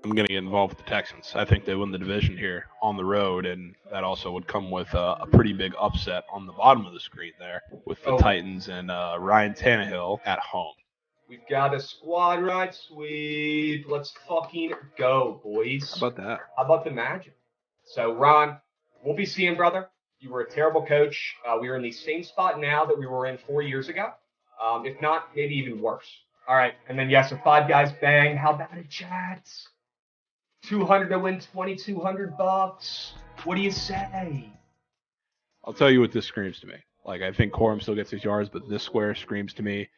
I'm going to get involved with the Texans. I think they win the division here on the road, and that also would come with a pretty big upset on the bottom of the screen there with the Titans and Ryan Tannehill at home. We've got a squad ride sweep. Let's fucking go, boys. How about that? How about the Magic? So, Ron, we'll be seeing, brother. You were a terrible coach. We are in the same spot now that we were in 4 years ago. If not, maybe even worse. All right. And then, yes, a Five Guys bang. How about it, Jets? 200 to win $2,200. What do you say? I'll tell you what this screams to me. Like, I think Corum still gets his yards, but this square screams to me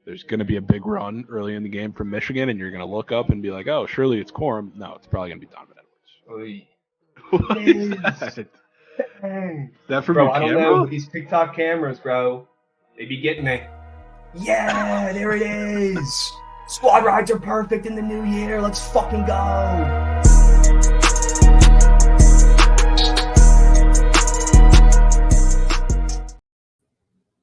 there's going to be a big run early in the game from Michigan, and you're going to look up and be like, oh, surely it's Corum. No, it's probably going to be Donovan Edwards. What is that? Dang. That from Bro, your I don't camera? know. These TikTok cameras, bro, they be getting me. Yeah, there it is. Squad rides are perfect in the new year. Let's fucking go.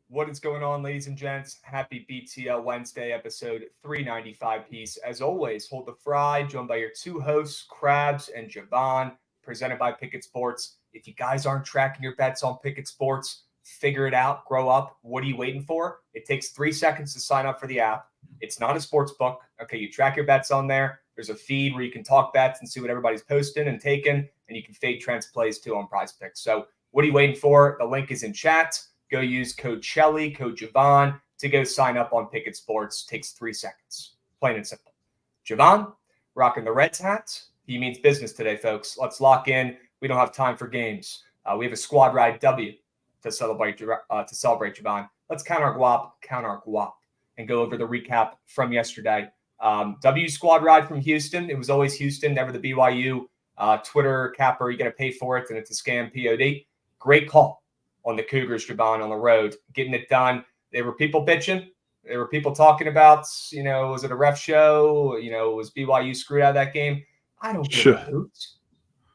What is going on, ladies and gents? Happy BTL Wednesday, episode 395 piece. As always, hold the fry, joined by your two hosts, Krabs and Javon, presented by Pickett Sports. If you guys aren't tracking your bets on Pickett Sports, figure it out, grow up. What are you waiting for? It takes 3 seconds to sign up for the app. It's not a sports book. Okay, you track your bets on there. There's a feed where you can talk bets and see what everybody's posting and taking, and you can fade trends plays too on Prize Picks. So what are you waiting for? The link is in chat. Go use code Chelly, code Javon to go sign up on Pickett Sports. Takes 3 seconds. Plain and simple. Javon, rocking the Reds hat. He means business today, folks. Let's lock in. We don't have time for games. We have a squad ride W to celebrate Javon. Let's count our guap, and go over the recap from yesterday. W squad ride from Houston. It was always Houston, never the BYU Twitter capper. You got to pay for it, and it's a scam POD. Great call on the Cougars, Javon, on the road, getting it done. There were people bitching. There were people talking about, was it a ref show? Was BYU screwed out of that game? I don't give a hoot.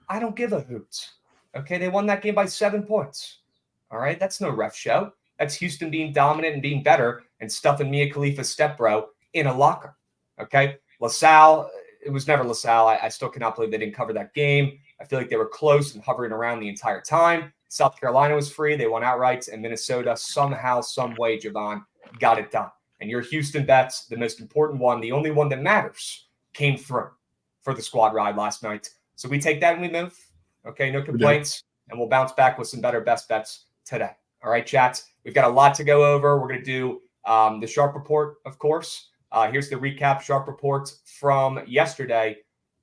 I don't give a hoot. Okay, they won that game by 7 points. All right, that's no ref show. That's Houston being dominant and being better and stuffing Mia Khalifa's stepbro in a locker. Okay, LaSalle, it was never LaSalle. I still cannot believe they didn't cover that game. I feel like they were close and hovering around the entire time. South Carolina was free. They won outright. And Minnesota, somehow, some way, Javon, got it done. And your Houston bets, the most important one, the only one that matters, came through for the squad ride last night. So we take that and we move. Okay, no complaints. And we'll bounce back with some better best bets today. All right, chats. We've got a lot to go over. We're going to do the Sharp Report, of course. Here's the recap Sharp Report from yesterday.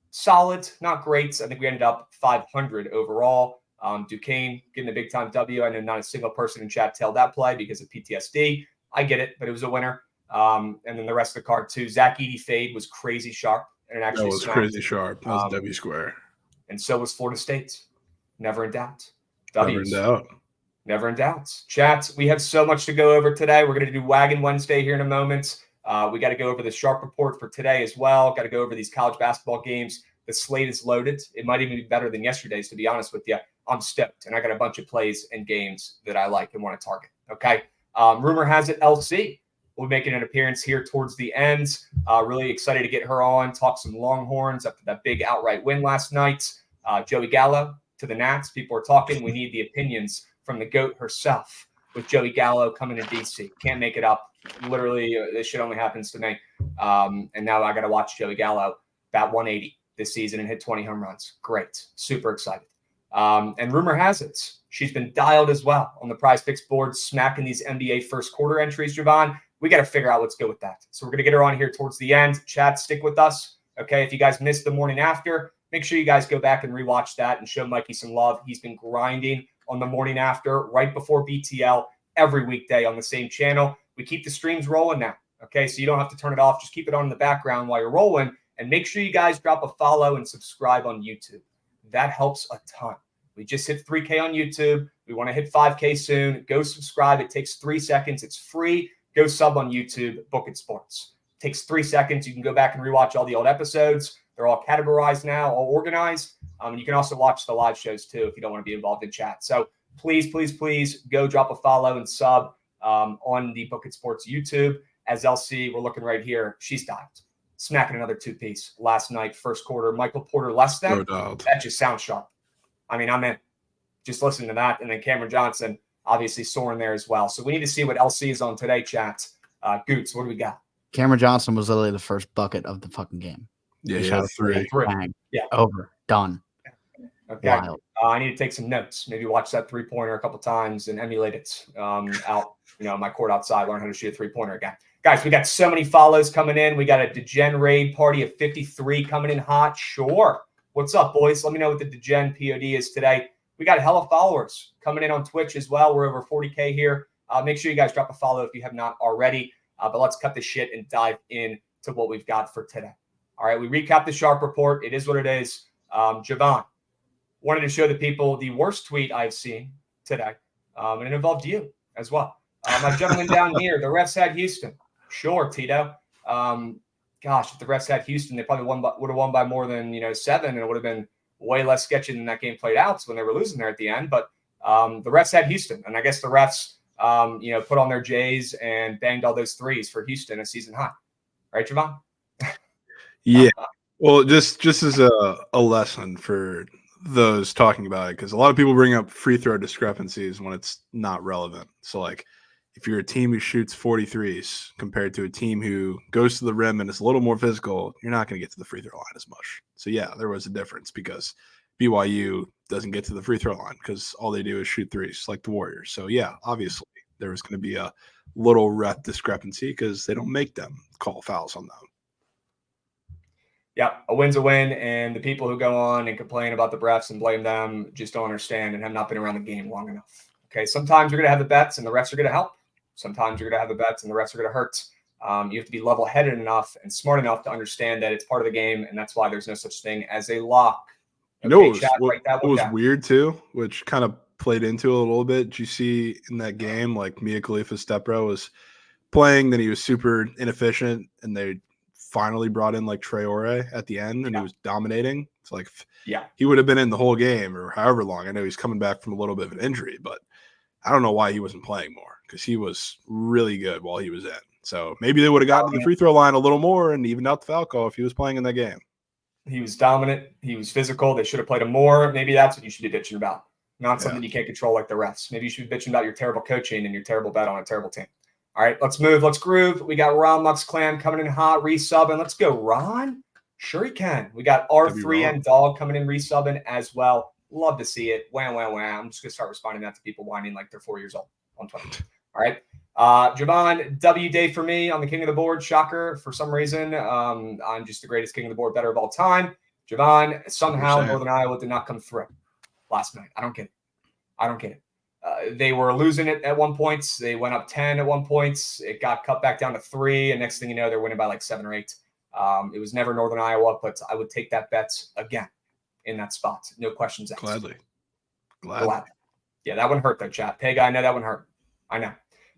Solid, not great. I think we ended up 500 overall. Duquesne getting a big time W. I know not a single person in chat tailed that play because of PTSD. I get it, but it was a winner. And then the rest of the card too. Zach Edey fade was crazy sharp. And it actually that was crazy sharp. That was W square. And so was Florida State. Never in doubt. W's. Never in doubt. Never in doubt. Chat, we have so much to go over today. We're going to do Wagon Wednesday here in a moment. We got to go over the Sharp Report for today as well. Got to go over these college basketball games. The slate is loaded. It might even be better than yesterday's, to be honest with you. I'm stoked, and I got a bunch of plays and games that I like and want to target. Okay. Rumor has it LC will be making an appearance here towards the end. Really excited to get her on, talk some Longhorns after that big outright win last night. Joey Gallo to the Nats. People are talking. We need the opinions from the GOAT herself with Joey Gallo coming to DC. Can't make it up. Literally, this shit only happens to me. And now I got to watch Joey Gallo bat 180 this season and hit 20 home runs. Great. Super excited. And rumor has it, she's been dialed as well on the Prize Picks board, smacking these NBA first quarter entries, Javon. We got to figure out what's good with that. So we're going to get her on here towards the end. Chat, stick with us. Okay, if you guys missed the morning after, make sure you guys go back and rewatch that and show Mikey some love. He's been grinding on the morning after, right before BTL, every weekday on the same channel. We keep the streams rolling now. Okay, so you don't have to turn it off. Just keep it on in the background while you're rolling. And make sure you guys drop a follow and subscribe on YouTube. That helps a ton. We just hit 3K on YouTube. We want to hit 5K soon. Go subscribe. It takes 3 seconds. It's free. Go sub on YouTube, Book It Sports. It takes 3 seconds. You can go back and rewatch all the old episodes. They're all categorized now, all organized. And you can also watch the live shows too if you don't want to be involved in chat. So please, please, please go drop a follow and sub on the Book It Sports YouTube. As LC, we're looking right here. She's dialed. smacking another two-piece last night, first quarter. Michael Porter less than. No doubt. That just sounds sharp. I mean, I'm in. Just listening to that. And then Cameron Johnson, obviously soaring there as well. So we need to see what LC is on today, chat. Goots, what do we got? Cameron Johnson was literally the first bucket of the fucking game. Yeah, he had three. Bang. Yeah. Over. Done. Okay. I need to take some notes. Maybe watch that three-pointer a couple times and emulate it out, my court outside, learn how to shoot a three-pointer again. Guys, we got so many follows coming in. We got a Degen raid party of 53 coming in hot. Sure. What's up, boys? Let me know what the Degen POD is today. We got a hell of followers coming in on Twitch as well. We're over 40K here. Make sure you guys drop a follow if you have not already. But let's cut the shit and dive in to what we've got for today. All right, we recap the Sharp report. It is what it is. Javon, wanted to show the people the worst tweet I've seen today, and it involved you as well. My gentleman down here, the refs had Houston. Sure, Tito. Gosh, if the refs had Houston, they probably would have won by more than 7, and it would have been way less sketchy than that game played out when they were losing there at the end. But the refs had Houston, and I guess the refs, put on their J's and banged all those threes for Houston a season high. Right, Javon? Yeah. Well, just as a lesson for those talking about it, because a lot of people bring up free throw discrepancies when it's not relevant. So, like, if you're a team who shoots 43s compared to a team who goes to the rim and is a little more physical, you're not going to get to the free throw line as much. So, yeah, there was a difference because BYU doesn't get to the free throw line because all they do is shoot threes like the Warriors. So, yeah, obviously there was going to be a little ref discrepancy because they don't make them call fouls on them. Yeah, a win's a win, and the people who go on and complain about the refs and blame them just don't understand and have not been around the game long enough. Okay, sometimes you're going to have the bets and the refs are going to help. Sometimes you're going to have the bets and the refs are going to hurt. You have to be level-headed enough and smart enough to understand that it's part of the game, and that's why there's no such thing as a lock. Okay, it was weird too, which kind of played into it a little bit. Did you see in that game, like Mia Khalifa-Stepbro was playing, then he was super inefficient, and they finally brought in like Traore at the end, and he was dominating. It's like, he would have been in the whole game or however long. I know he's coming back from a little bit of an injury, but I don't know why he wasn't playing more because he was really good while he was in. So maybe they would have gotten to the free throw line a little more and evened out the foul call if he was playing in that game. He was dominant. He was physical. They should have played him more. Maybe that's what you should be bitching about. Not something you can't control like the refs. Maybe you should be bitching about your terrible coaching and your terrible bet on a terrible team. All right, let's move. Let's groove. We got Ron Lux Clan coming in hot, resubbing. Let's go, Ron. Sure he can. We got R3N Dog coming in, resubbing as well. Love to see it. Wham, wham, wham. I'm just going to start responding to people whining like they're 4 years old on Twitter. All right. Javon, W day for me on the king of the board. Shocker. For some reason, I'm just the greatest king of the board, better of all time. Javon, somehow Northern Iowa did not come through last night. I don't get it. They were losing it at one point. They went up 10 at one point. It got cut back down to 3. And next thing you know, they're winning by like 7 or 8. It was never Northern Iowa, but I would take that bet again in that spot. No questions asked. Gladly. Yeah, that one hurt though, chat. Pega, I know that one hurt. I know.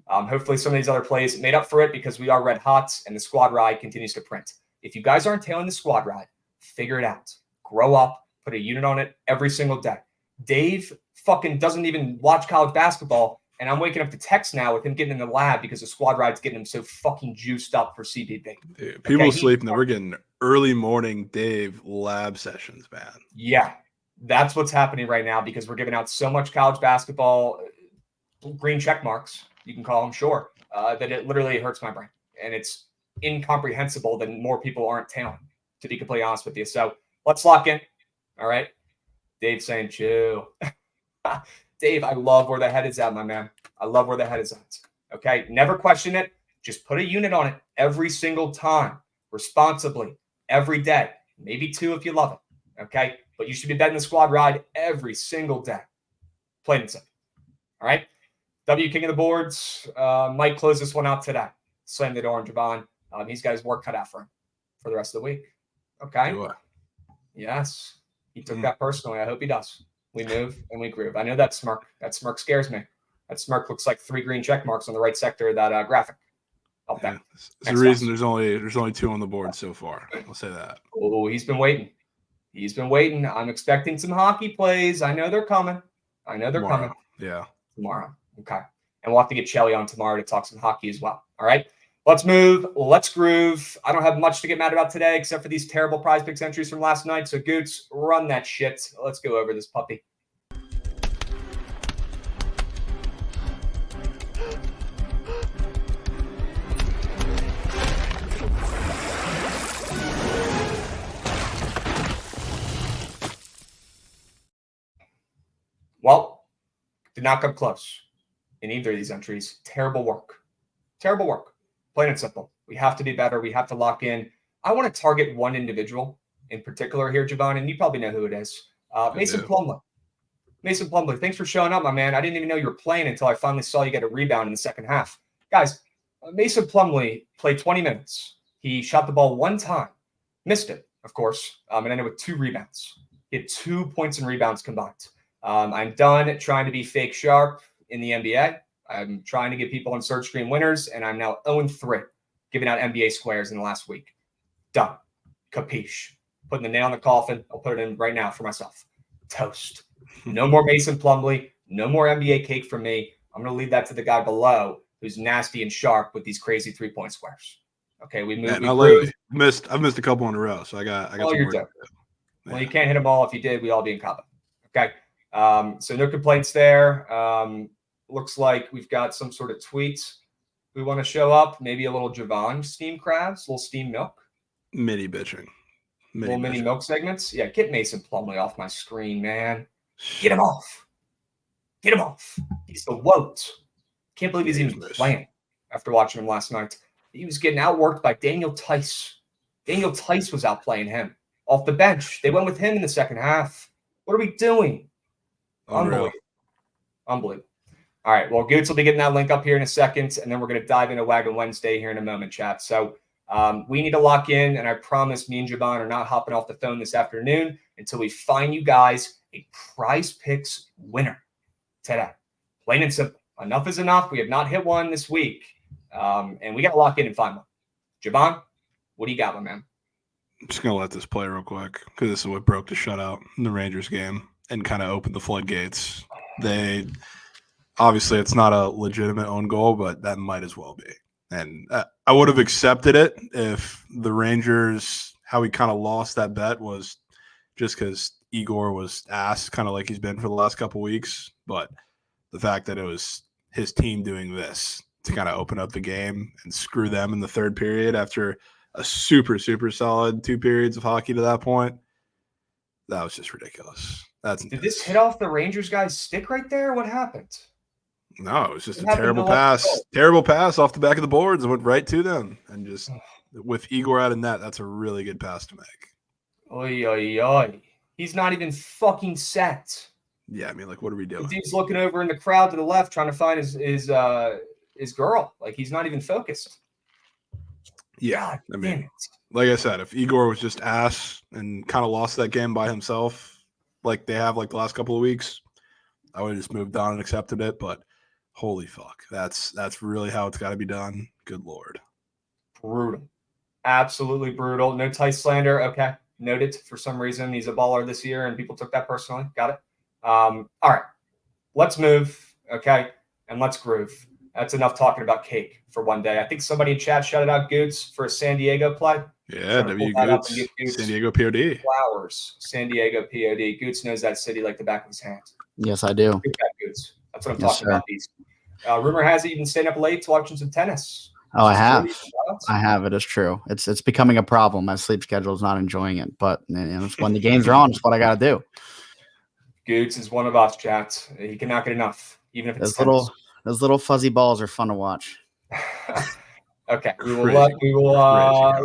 Hopefully some of these other plays made up for it because we are red hot and the squad ride continues to print. If you guys aren't tailing the squad ride, figure it out. Grow up. Put a unit on it every single day. Dave fucking doesn't even watch college basketball, and I'm waking up to text now with him getting in the lab because the squad ride's getting him so fucking juiced up for CBB. Dude, people sleeping. We're getting early morning Dave lab sessions, man. Yeah, that's what's happening right now because we're giving out so much college basketball green check marks, you can call them, sure, that it literally hurts my brain. And it's incomprehensible that more people aren't tailing, to be completely honest with you. So let's lock in. All right. Dave saying chill. Dave, I love where the head is at, my man. I love where the head is at. Okay. Never question it. Just put a unit on it every single time, responsibly, every day. Maybe 2 if you love it. Okay. But you should be betting the squad ride every single day. Plain and simple. All right. W King of the boards. Might close this one out today. Slam the door on Javon. He's got his work cut out for him for the rest of the week. Okay. Yes. He took that personally. I hope he does. We move and we groove. I know that smirk. That smirk scares me. That smirk looks like 3 green check marks on the right sector of that graphic. Yeah, it's the reason there's only 2 on the board so far. I'll say that. Oh, he's been waiting. I'm expecting some hockey plays. I know they're coming. Tomorrow. Yeah. Tomorrow. Okay. And we'll have to get Shelly on tomorrow to talk some hockey as well. All right. Let's move. Let's groove. I don't have much to get mad about today except for these terrible prize picks entries from last night. So, Goots, run that shit. Let's go over this puppy. Well, did not come close in either of these entries. Terrible work. Terrible work. Plain and simple. We have to be better. We have to lock in. I want to target one individual in particular here, Javon, and you probably know who it is. Mason Plumlee. Mason Plumlee, thanks for showing up, my man. I didn't even know you were playing until I finally saw you get a rebound in the second half. Guys, Mason Plumlee played 20 minutes. He shot the ball one time, missed it, of course, and ended with 2 rebounds. He had 2 points and rebounds combined. I'm done trying to be fake sharp in the NBA. I'm trying to get people on search screen winners, and I'm now 0-3, giving out NBA squares in the last week. Done. Capiche. Putting the nail in the coffin. I'll put it in right now for myself. Toast. No more Mason Plumlee. No more NBA cake from me. I'm going to leave that to the guy below who's nasty and sharp with these crazy 3-point squares. Okay, we moved. I've missed a couple in a row, so I got. Oh, you're done. Well, you can't hit them all. If you did, we'd all be in combat. Okay. So no complaints there. Looks like we've got some sort of tweet we want to show up. Maybe a little Javon steam crabs, a little steam milk. Mini bitching. Mini milk segments. Yeah, get Mason Plumlee off my screen, man. Get him off. Get him off. He's the woat. Can't believe he's even playing after watching him last night. He was getting outworked by Daniel Tice. Daniel Tice was outplaying him off the bench. They went with him in the second half. What are we doing? Unbelievable. Unbelievable. All right. Well, Goots will be getting that link up here in a second, and then we're going to dive into Wagon Wednesday here in a moment, chat. So we need to lock in, and I promise me and Javon are not hopping off the phone this afternoon until we find you guys a Prize Picks winner today. Plain and simple. Enough is enough. We have not hit one this week, and we got to lock in and find one. Javon, what do you got, my man? I'm just going to let this play real quick because this is what broke the shutout in the Rangers game and kind of opened the floodgates. Obviously, it's not a legitimate own goal, but that might as well be. And I would have accepted it if the Rangers, how he kind of lost that bet was just because Igor was ass, kind of like he's been for the last couple weeks. But the fact that it was his team doing this to kind of open up the game and screw them in the third period after a super, super solid 2 periods of hockey to that point, that was just ridiculous. Did this hit off the Rangers guy's stick right there? What happened? No, it was just a terrible pass. Terrible pass off the back of the boards and went right to them. And just with Igor out of net, that's a really good pass to make. Oy, oy, oy. He's not even fucking set. Yeah, I mean, like, what are we doing? He's looking over in the crowd to the left trying to find his girl. Like, he's not even focused. Yeah, God, I mean, like I said, if Igor was just ass and kind of lost that game by himself, like they have like the last couple of weeks, I would have just moved on and accepted it. But holy fuck, that's really how it's got to be done. Good Lord. Brutal. Absolutely brutal. No Tice slander. Okay. Noted. For some reason, he's a baller this year, and people took that personally. Got it. All right. Let's move. Okay. And let's groove. That's enough talking about cake for one day. I think somebody in chat shouted out Goots for a San Diego play. Yeah, W Goots. San Diego POD. Flowers. San Diego POD. Goots knows that city like the back of his hand. Yes, I do. Goots. That's what I'm talking about. These. Rumor has it even staying up late watching some tennis. Oh, I have. I have. It is true. It's becoming a problem. My sleep schedule is not enjoying it, but when the games are on, it's what I got to do. Goots is one of us, chat. He cannot get enough, even if it's those little fuzzy balls are fun to watch. Okay, we will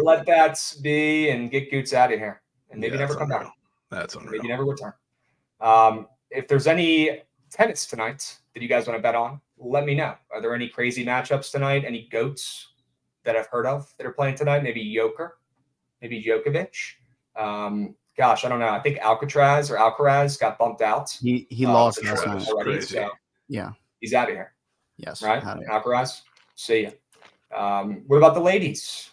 let that be and get Goots out of here, and maybe never come back. That's unreal. Maybe never return. If there's any tennis tonight that you guys want to bet on, let me know. Are there any crazy matchups tonight? Any goats that I've heard of that are playing tonight? Maybe Joker, maybe Djokovic. Gosh, I don't know. I think Alcaraz got bumped out. He lost last night already, so yeah, he's out of here. Yes, right. Alcaraz, see ya. What about the ladies?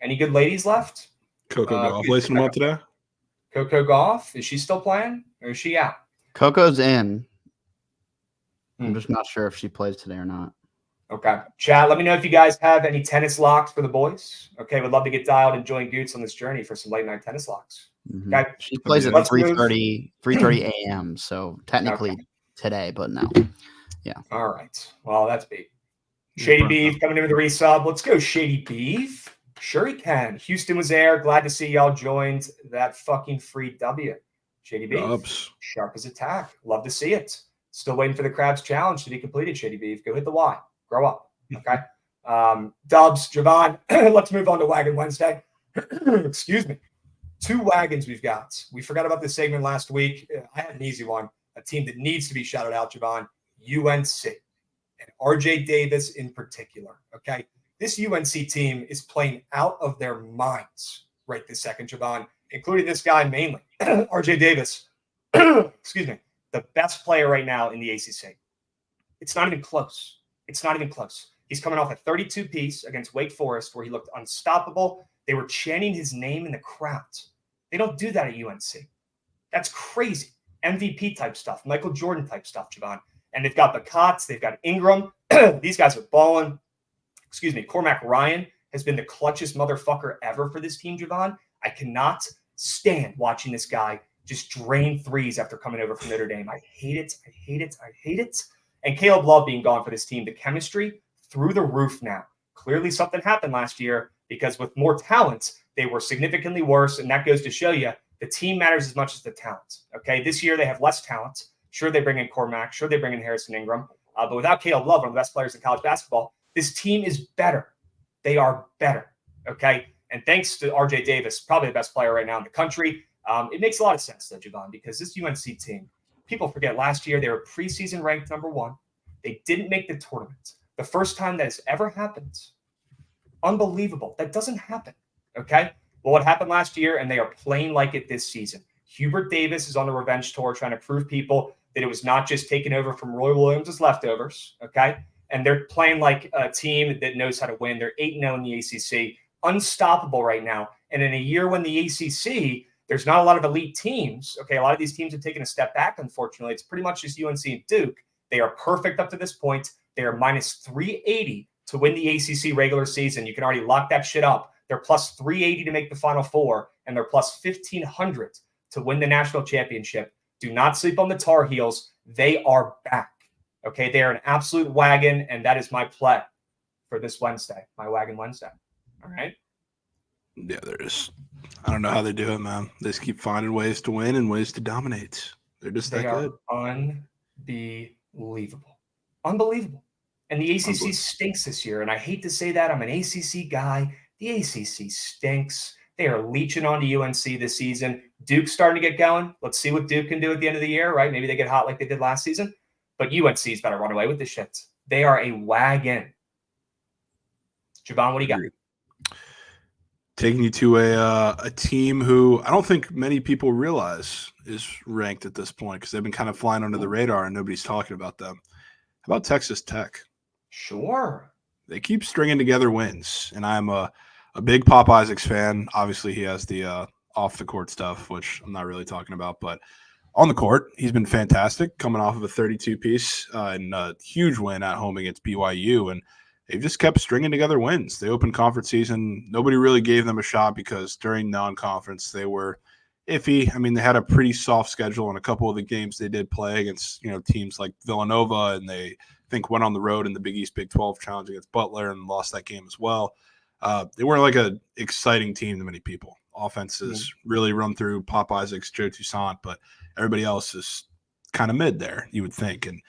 Any good ladies left? Coco Gauff lacing them up today. Coco Gauff, is she still playing or is she out? Coco's in. I'm just not sure if she plays today or not. Okay. Chat, let me know if you guys have any tennis locks for the boys. Okay. Would love to get dialed and join Goots on this journey for some late night tennis locks. Mm-hmm. Okay. She plays at 3:30 a.m. So technically today, but no. Yeah. All right. Well, that's big. Shady Beef coming in with the resub. Let's go, Shady Beef. Sure he can. Houston was there. Glad to see y'all joined that fucking free W. Shady Beef. Sharp as attack. Love to see it. Still waiting for the Crabs challenge to be completed, Shady Beef. Go hit the Y. Grow up. Okay. Dubs, Javon. Let's move on to Wagon Wednesday. Excuse me. 2 wagons we've got. We forgot about this segment last week. I had an easy one. A team that needs to be shouted out, Javon. UNC. And RJ Davis in particular. Okay. This UNC team is playing out of their minds right this second, Javon, including this guy mainly. RJ Davis. Excuse me. The best player right now in the ACC. It's not even close. It's not even close. He's coming off a 32-piece against Wake Forest where he looked unstoppable. They were chanting his name in the crowds. They don't do that at UNC. That's crazy. MVP type stuff, Michael Jordan type stuff, Javon. And they've got Bacotz, they've got Ingram. These guys are balling. Excuse me. Cormac Ryan has been the clutchest motherfucker ever for this team, Javon. I cannot stand watching this guy just drain threes after coming over from Notre Dame. I hate it. I hate it. I hate it. And Caleb Love being gone for this team, the chemistry through the roof now. Clearly something happened last year because with more talent, they were significantly worse. And that goes to show you the team matters as much as the talent. Okay. This year they have less talent. Sure, they bring in Cormac. Sure, they bring in Harrison Ingram. But without Caleb Love, one of the best players in college basketball, this team is better. They are better. Okay. And thanks to RJ Davis, probably the best player right now in the country. It makes a lot of sense, though, Javon, because this UNC team, people forget last year they were preseason ranked number 1. They didn't make the tournament. The first time that has ever happened. Unbelievable. That doesn't happen. Okay. Well, what happened last year, and they are playing like it this season. Hubert Davis is on the revenge tour trying to prove people that it was not just taken over from Roy Williams' leftovers. Okay. And they're playing like a team that knows how to win. They're 8-0 in the ACC. Unstoppable right now. And in a year when the ACC, there's not a lot of elite teams. Okay, a lot of these teams have taken a step back, unfortunately. It's pretty much just UNC and Duke. They are perfect up to this point. They are minus 380 to win the ACC regular season. You can already lock that shit up. They're plus 380 to make the Final Four, and they're plus 1,500 to win the national championship. Do not sleep on the Tar Heels. They are back. Okay, they are an absolute wagon, and that is my play for this Wednesday, my Wagon Wednesday. All right? Yeah, I don't know how they do it, man. They just keep finding ways to win and ways to dominate. They're just that good. Unbelievable. Unbelievable. And the ACC stinks this year, and I hate to say that. I'm an ACC guy. The ACC stinks. They are leeching onto UNC this season. Duke's starting to get going. Let's see what Duke can do at the end of the year, right? Maybe they get hot like they did last season. But UNC's better run away with this shit. They are a wagon. Javon, what do you got? Taking you to a team who I don't think many people realize is ranked at this point because they've been kind of flying under the radar and nobody's talking about them. How about Texas Tech? Sure. They keep stringing together wins, and I'm a big Pop Isaacs fan. Obviously, he has the off-the-court stuff, which I'm not really talking about, but on the court, he's been fantastic, coming off of a 32-piece and a huge win at home against BYU, and they've just kept stringing together wins. The open conference season, nobody really gave them a shot because during non-conference, they were iffy. I mean, they had a pretty soft schedule in a couple of the games they did play against, teams like Villanova, and they think went on the road in the Big East Big 12 challenge against Butler and lost that game as well. They weren't like an exciting team to many people. Offenses really run through Pop Isaacs, Joe Toussaint, but everybody else is kind of mid there, you would think. And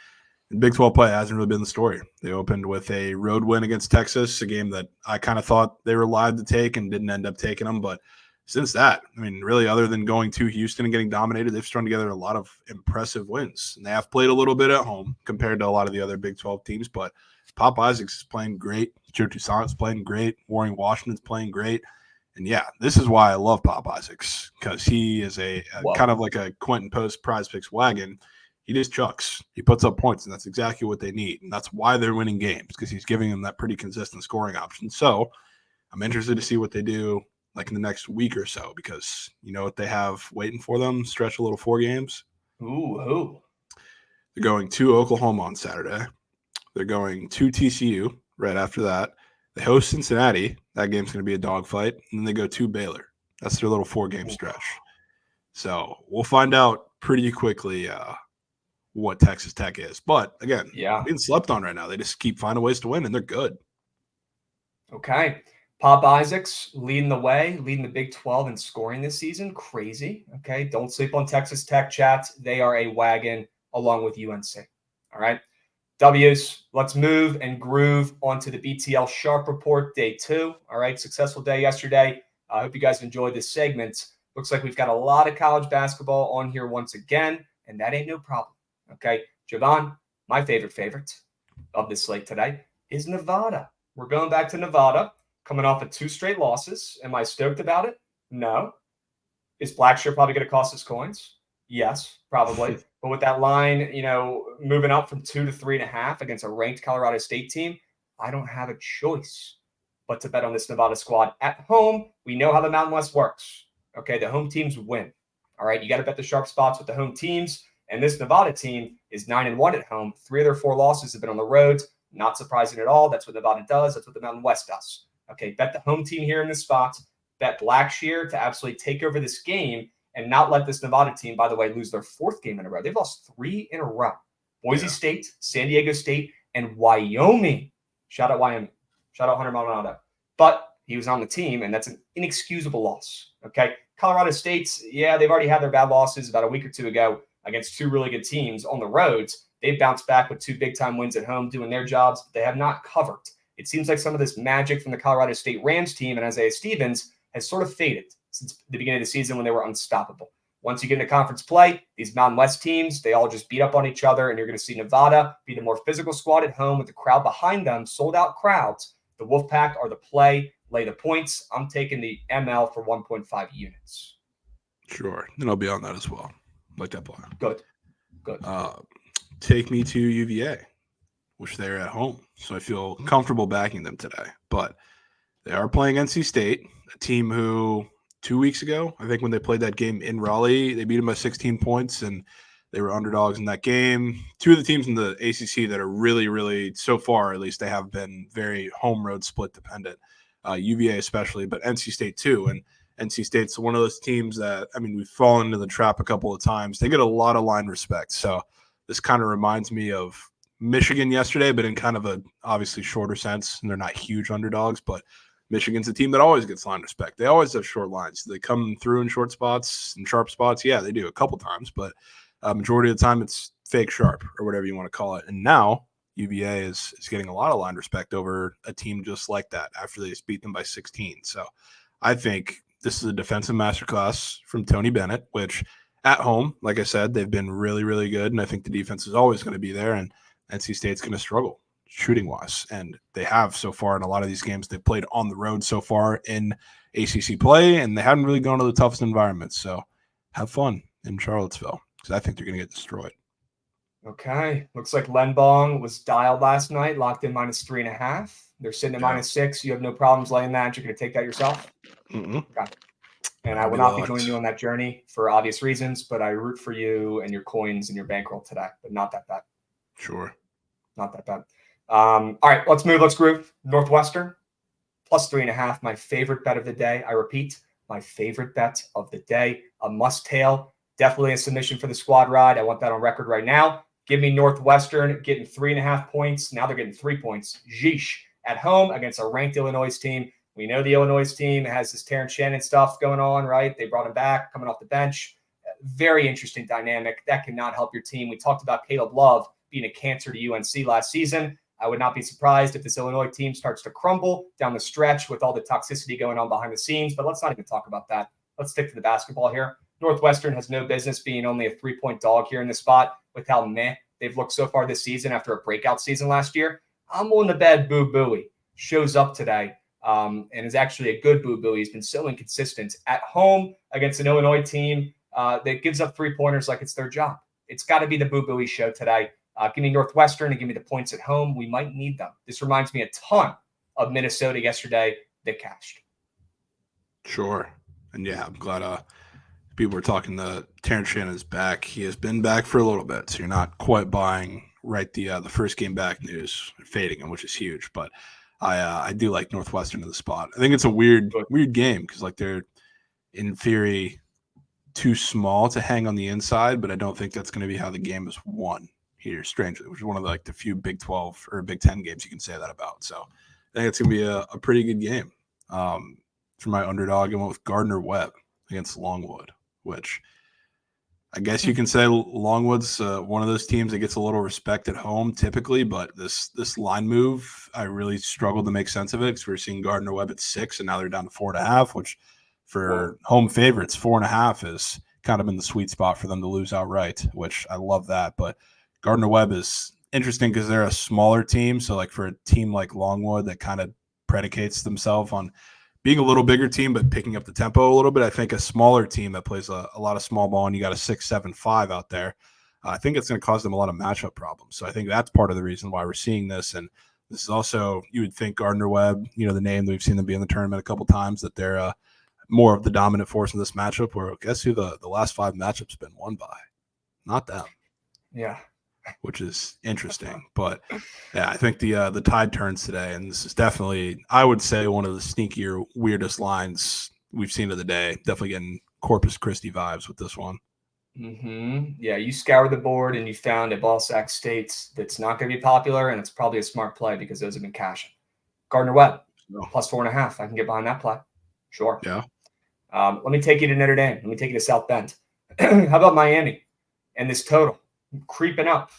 Big 12 play hasn't really been the story. They opened with a road win against Texas, a game that I kind of thought they were live to take and didn't end up taking them. But since that, I mean, really, other than going to Houston and getting dominated, they've strung together a lot of impressive wins. And they have played a little bit at home compared to a lot of the other Big 12 teams. But Pop Isaacs is playing great. Joe Toussaint is playing great. Warren Washington's playing great. And, yeah, this is why I love Pop Isaacs, because he is a kind of like a Quentin Post Prize Picks wagon. He just chucks. He puts up points, and that's exactly what they need. And that's why they're winning games, because he's giving them that pretty consistent scoring option. So I'm interested to see what they do like in the next week or so, because you know what they have waiting for them? Stretch a little 4 games. Ooh. They're going to Oklahoma on Saturday, They're going to TCU right after that. They host Cincinnati. That game's going to be a dogfight. And then they go to Baylor. That's their little 4-game stretch. So we'll find out pretty quickly what Texas Tech is. But again, being slept on right now. They just keep finding ways to win, and they're good. Okay. Pop Isaacs leading the way, leading the Big 12 in scoring this season. Crazy. Okay. Don't sleep on Texas Tech, chat. They are a wagon along with UNC. All right. W's. Let's move and groove onto the BTL Sharp Report Day 2. All right. Successful day yesterday. I hope you guys enjoyed this segment. Looks like we've got a lot of college basketball on here once again, and that ain't no problem. Okay. Javon, my favorite of this slate today is Nevada. We're going back to Nevada, coming off of 2 straight losses. Am I stoked about it? No. Is Blackshear probably going to cost us coins? Yes, probably. But with that line, moving up from 2 to 3.5 against a ranked Colorado State team, I don't have a choice but to bet on this Nevada squad. At home, we know how the Mountain West works. Okay, the home teams win. All right, you got to bet the sharp spots with the home teams. And this Nevada team is 9-1 at home. 3 of their 4 losses have been on the road. Not surprising at all. That's what Nevada does. That's what the Mountain West does. Okay, bet the home team here in this spot. Bet Blackshear to absolutely take over this game and not let this Nevada team, by the way, lose their 4th game in a row. They've lost 3 in a row. Boise State, San Diego State, and Wyoming. Shout out Wyoming. Shout out Hunter Maldonado. But he was on the team, and that's an inexcusable loss. Okay, Colorado State's, they've already had their bad losses about a week or 2 ago against 2 really good teams on the roads. They've bounced back with 2 big-time wins at home, doing their jobs, but they have not covered. It seems like some of this magic from the Colorado State Rams team and Isaiah Stevens has sort of faded since the beginning of the season when they were unstoppable. Once you get into conference play, these Mountain West teams, they all just beat up on each other, and you're going to see Nevada be the more physical squad at home with the crowd behind them, sold-out crowds. The Wolfpack are the play, lay the points. I'm taking the ML for 1.5 units. Sure. And I'll be on that as well. Like that plan. Good. Take me to UVA, which they're at home. So I feel comfortable backing them today. But they are playing NC State, a team who 2 weeks ago, I think when they played that game in Raleigh, they beat them by 16 points, and they were underdogs in that game. 2 of the teams in the ACC that are really, really, so far at least, they have been very home road split dependent. UVA especially, but NC State too. And NC State's one of those teams that, we've fallen into the trap a couple of times. They get a lot of line respect. So this kind of reminds me of Michigan yesterday, but in kind of a obviously shorter sense. And they're not huge underdogs, but Michigan's a team that always gets line respect. They always have short lines. They come through in short spots and sharp spots. Yeah, they do a couple times, but majority of the time it's fake sharp or whatever you want to call it. And now UVA is getting a lot of line respect over a team just like that after they just beat them by 16. So I think this is a defensive masterclass from Tony Bennett, which at home, like I said, they've been really, really good. And I think the defense is always going to be there. And NC State's going to struggle shooting-wise. And they have so far in a lot of these games they've played on the road so far in ACC play, and they haven't really gone to the toughest environments. So have fun in Charlottesville because I think they're going to get destroyed. Okay. Looks like Lenbong was dialed last night, locked in -3.5. They're sitting at -6. You have no problems laying that. You're going to take that yourself? Okay. And I will not be joining you on that journey for obvious reasons, but I root for you and your coins and your bankroll today, but not that bad. Sure. Not that bad. All right, let's move. Let's groove. Northwestern, +3.5. My favorite bet of the day. I repeat, my favorite bet of the day. A must-tail. Definitely a submission for the squad ride. I want that on record right now. Give me Northwestern getting 3.5 points. Now they're getting 3 points. Yeesh. At home against a ranked Illinois team. We know the Illinois team has this Terrence Shannon stuff going on, right? They brought him back, coming off the bench. Very interesting dynamic. That cannot help your team. We talked about Caleb Love being a cancer to UNC last season. I would not be surprised if this Illinois team starts to crumble down the stretch with all the toxicity going on behind the scenes, but let's not even talk about that. Let's stick to the basketball here. Northwestern has no business being only a 3-point dog here in this spot with how meh they've looked so far this season after a breakout season last year. I'm willing to bet Boo Buie shows up today and is actually a good Boo Buie. He's been so inconsistent at home against an Illinois team that gives up 3-pointers like it's their job. It's got to be the Boo Buie show today. Give me Northwestern and give me the points at home. We might need them. This reminds me a ton of Minnesota yesterday that cashed. Sure. And yeah, I'm glad people were talking that Terrence Shannon's back. He has been back for a little bit, so you're not quite buying the first game back news, fading him, which is huge. But I do like Northwestern in the spot. I think it's a weird game because like they're in theory too small to hang on the inside, but I don't think that's going to be how the game is won here, strangely, which is one of the few Big 12 or Big 10 games you can say that about. So I think it's going to be a pretty good game. For my underdog, I went with Gardner Webb against Longwood, which I guess you can say Longwood's one of those teams that gets a little respect at home typically, but this line move, I really struggled to make sense of it because we're seeing Gardner Webb at 6, and now they're down to 4.5, which for home favorites, 4.5 is kind of in the sweet spot for them to lose outright, which I love that. But Gardner Webb is interesting because they're a smaller team. So like for a team like Longwood that kind of predicates themselves on being a little bigger team, but picking up the tempo a little bit, I think a smaller team that plays a lot of small ball and you got a 6-7-5 out there, I think it's going to cause them a lot of matchup problems. So I think that's part of the reason why we're seeing this. And this is also, you would think Gardner Webb, the name that we've seen them be in the tournament a couple times, that they're more of the dominant force in this matchup, where guess who the last 5 matchups been won by? Not them. Yeah. Which is interesting. But yeah, I think the tide turns today, and this is definitely, I would say, one of the sneakier, weirdest lines we've seen of the day. Definitely getting Corpus Christi vibes with this one. Yeah, you scoured the board and you found a ball sack states that's not going to be popular, and it's probably a smart play because those have been cashing. Gardner Webb, plus 4.5. I can get behind that play. Sure. Yeah. Let me take you to Notre Dame. Let me take you to South Bend. How about Miami and this total? Creeping up.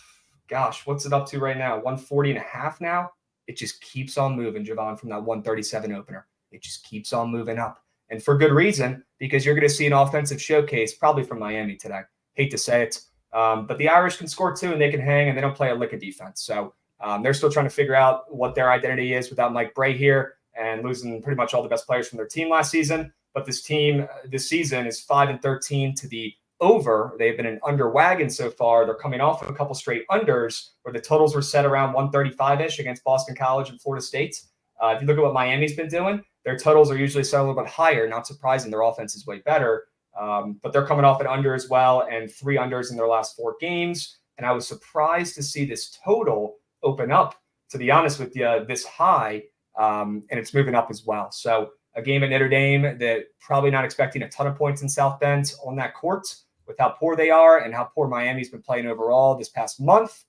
Gosh, what's it up to right now? 140.5 now? It just keeps on moving, Javon, from that 137 opener. It just keeps on moving up. And for good reason, because you're going to see an offensive showcase probably from Miami today. Hate to say it. But the Irish can score too, and they can hang, and they don't play a lick of defense. So they're still trying to figure out what their identity is without Mike Bray here and losing pretty much all the best players from their team last season. But this team this season is 5-13 to the over. They've been an under wagon so far. They're coming off of a couple straight unders where the totals were set around 135-ish against Boston College and Florida State. If you look at what Miami's been doing, their totals are usually set a little bit higher. Not surprising. Their offense is way better. But they're coming off an under as well, and 3 unders in their last 4 games. And I was surprised to see this total open up, to be honest with you, this high, and it's moving up as well. So a game at Notre Dame that probably not expecting a ton of points in South Bend on that court with how poor they are and how poor Miami's been playing overall this past month.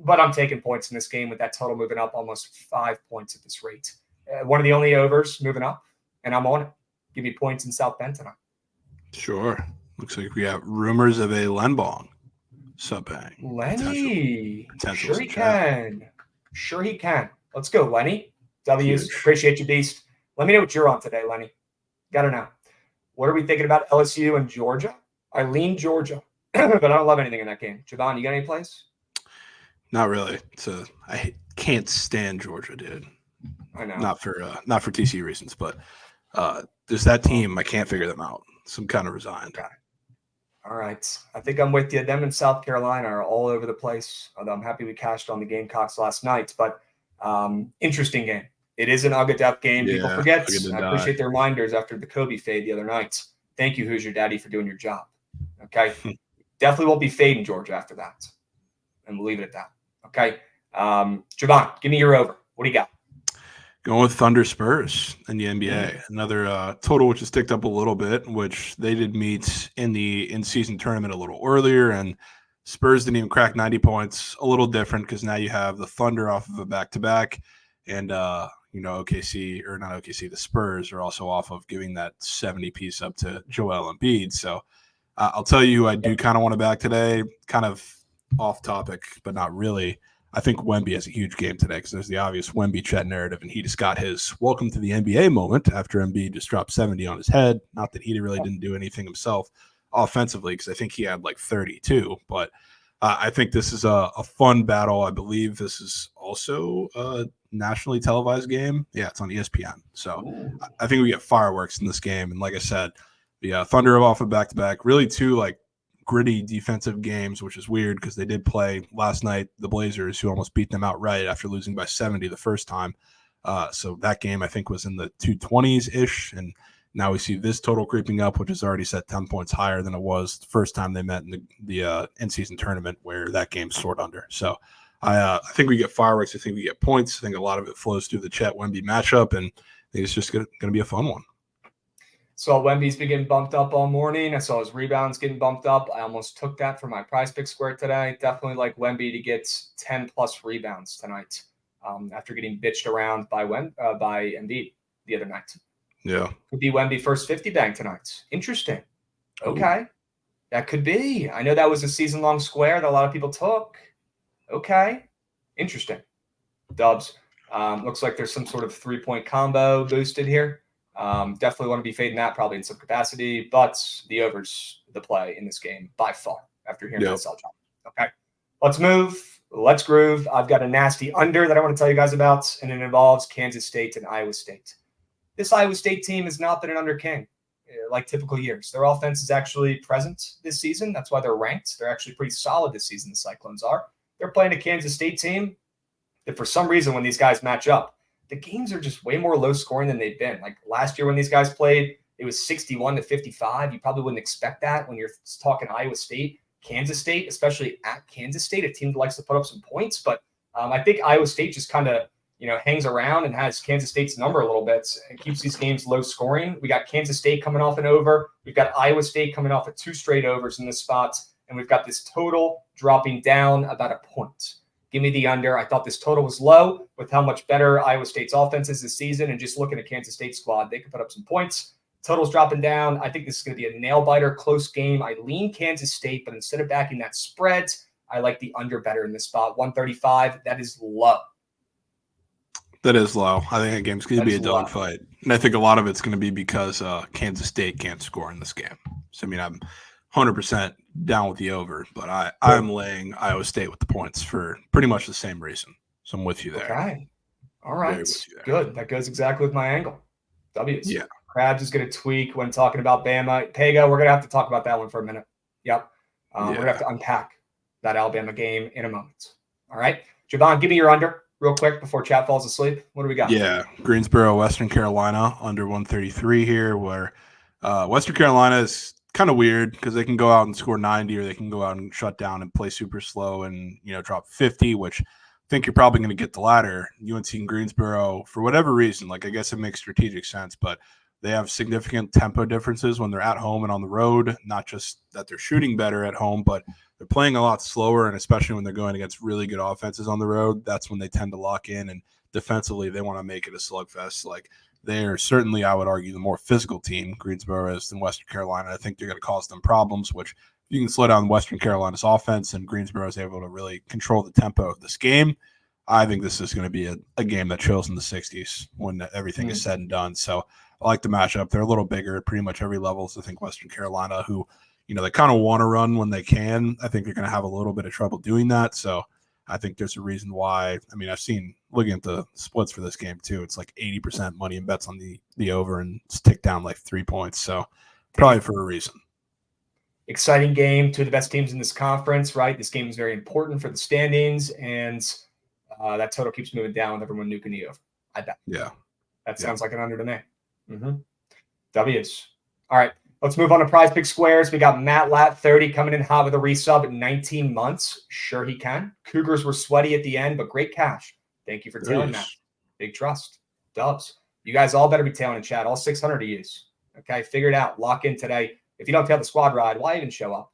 But I'm taking points in this game with that total moving up almost 5 points at this rate. One of the only overs moving up, and I'm on it. Give me points in South Bend tonight. Sure. Looks like we have rumors of a Lenbong sub-bang. Lenny. Potential Sure he can. Sure he can. Let's go, Lenny. W's. Huge. Appreciate you, Beast. Let me know what you're on today, Lenny. Got to know. What are we thinking about LSU and Georgia? I lean Georgia, but I don't love anything in that game. Javon, you got any plays? Not really. I can't stand Georgia, dude. I know. Not for TCU reasons, but there's that team. I can't figure them out. So I'm kind of resigned. Okay. All right. I think I'm with you. Them in South Carolina are all over the place, although I'm happy we cashed on the Gamecocks last night. But interesting game. It is an Ugga game. Yeah, People forget. I I appreciate the reminders after the Kobe fade the other night. Thank you, Hoosier Daddy, for doing your job. Okay. Definitely won't be fading Georgia after that. And we'll leave it at that. Okay. Javon, give me your over. What do you got? Going with Thunder Spurs in the NBA. Another total which has ticked up a little bit, which they did meet in the in-season tournament a little earlier, and Spurs didn't even crack 90 points. A little different because now you have the Thunder off of a back-to-back, and OKC, or not OKC, the Spurs are also off of giving that 70 piece up to Joel Embiid. So I'll tell you who I do kind of want to back today, kind of off topic, but not really. I think Wemby has a huge game today because there's the obvious Wemby-Chet narrative, and he just got his welcome to the NBA moment after Embiid just dropped 70 on his head. Not that he really didn't do anything himself offensively, because I think he had like 32, but I think this is a fun battle. I believe this is also a nationally televised game. Yeah, it's on ESPN. So I think we get fireworks in this game. And like I said, the Thunder are off a back-to-back, really two like gritty defensive games, which is weird because they did play last night the Blazers, who almost beat them outright after losing by 70 the first time. So that game I think was in the 220s ish, and Now we see this total creeping up, which is already set 10 points higher than it was the first time they met in the in-season tournament where that game soared under. So I think we get fireworks. I think we get points. I think a lot of it flows through the Chet Wemby matchup, and I think it's just going to be a fun one. Saw Wemby's been getting bumped up all morning. I saw his rebounds getting bumped up. I almost took that for my prize pick square today. Definitely like Wemby to get 10-plus rebounds tonight after getting bitched around by Embiid the other night. Yeah. Could be Wemby first 50 bang tonight. Interesting. Okay. Ooh. That could be. I know that was a season-long square that a lot of people took. Okay. Interesting. Dubs. Looks like there's some sort of three-point combo boosted here. Definitely want to be fading that probably in some capacity, but the over's the play in this game by far after hearing that sell drop. Okay. Let's move. Let's groove. I've got a nasty under that I want to tell you guys about, and it involves Kansas State and Iowa State. This Iowa State team has not been an under king like typical years. Their offense is actually present this season. That's why they're ranked. They're actually pretty solid this season, the Cyclones are. They're playing a Kansas State team that for some reason when these guys match up, the games are just way more low scoring than they've been. Like last year when these guys played, it was 61-55. You probably wouldn't expect that when you're talking Iowa State, Kansas State, especially at Kansas State, a team that likes to put up some points. But I think Iowa State just kind of, hangs around and has Kansas State's number a little bit and keeps these games low scoring. We got Kansas State coming off an over. We've got Iowa State coming off of 2 straight overs in this spot. And we've got this total dropping down about a point. Give me the under. I thought this total was low with how much better Iowa State's offense is this season. And just looking at Kansas State's squad, they could put up some points. Total's dropping down. I think this is going to be a nail-biter, close game. I lean Kansas State, but instead of backing that spread, I like the under better in this spot. 135, that is low. That is low. I think that game's going to be a dogfight. And I think a lot of it's going to be because Kansas State can't score in this game. So, I mean, I'm 100% down with the over, but I'm laying Iowa State with the points for pretty much the same reason. So I'm with you there. Okay. All right. Good. That goes exactly with my angle. W's. Yeah. Krabs is going to tweak when talking about Bama. Pega, we're going to have to talk about that one for a minute. Yep. We're going to have to unpack that Alabama game in a moment. All right. Javon, give me your under real quick before chat falls asleep. What do we got? Yeah. Greensboro, Western Carolina, under 133 here, where Western Carolina is kind of weird because they can go out and score 90 or they can go out and shut down and play super slow and, drop 50, which I think you're probably going to get the latter. UNC and Greensboro, for whatever reason, I guess it makes strategic sense, but they have significant tempo differences when they're at home and on the road, not just that they're shooting better at home, but they're playing a lot slower, and especially when they're going against really good offenses on the road, that's when they tend to lock in, and defensively they want to make it a slugfest. They're certainly, I would argue, the more physical team, Greensboro is, than Western Carolina. I think they're going to cause them problems, which you can slow down Western Carolina's offense and Greensboro is able to really control the tempo of this game. I think this is going to be a game that chills in the 60s when everything is said and done. So I like the matchup. They're a little bigger at pretty much every level. So I think Western Carolina, who, they kind of want to run when they can, I think they're going to have a little bit of trouble doing that. So I think there's a reason why. I mean, I've seen, looking at the splits for this game too, it's like 80% money and bets on the over and it's ticked down 3 points. So probably for a reason. Exciting game. 2 of the best teams in this conference, right? This game is very important for the standings, and that total keeps moving down with everyone nuking the over. I bet. Yeah. That sounds like an under to me. Mm-hmm. W's. All right. Let's move on to prize pick squares. We got Matt Lat 30 coming in hot with a resub at 19 months. Sure he can. Cougars were sweaty at the end, but great cash. Thank you for tailing that. Big trust. Dubs. You guys all better be tailing in chat. All 600 to use. Okay, figure it out. Lock in today. If you don't tail the squad ride, why even show up?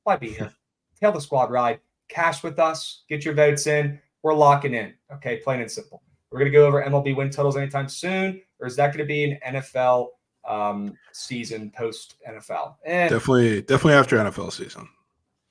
Why be here? Tail the squad ride. Cash with us. Get your votes in. We're locking in. Okay, plain and simple. We're going to go over MLB win totals anytime soon, or is that going to be an NFL season post NFL? Definitely after NFL season.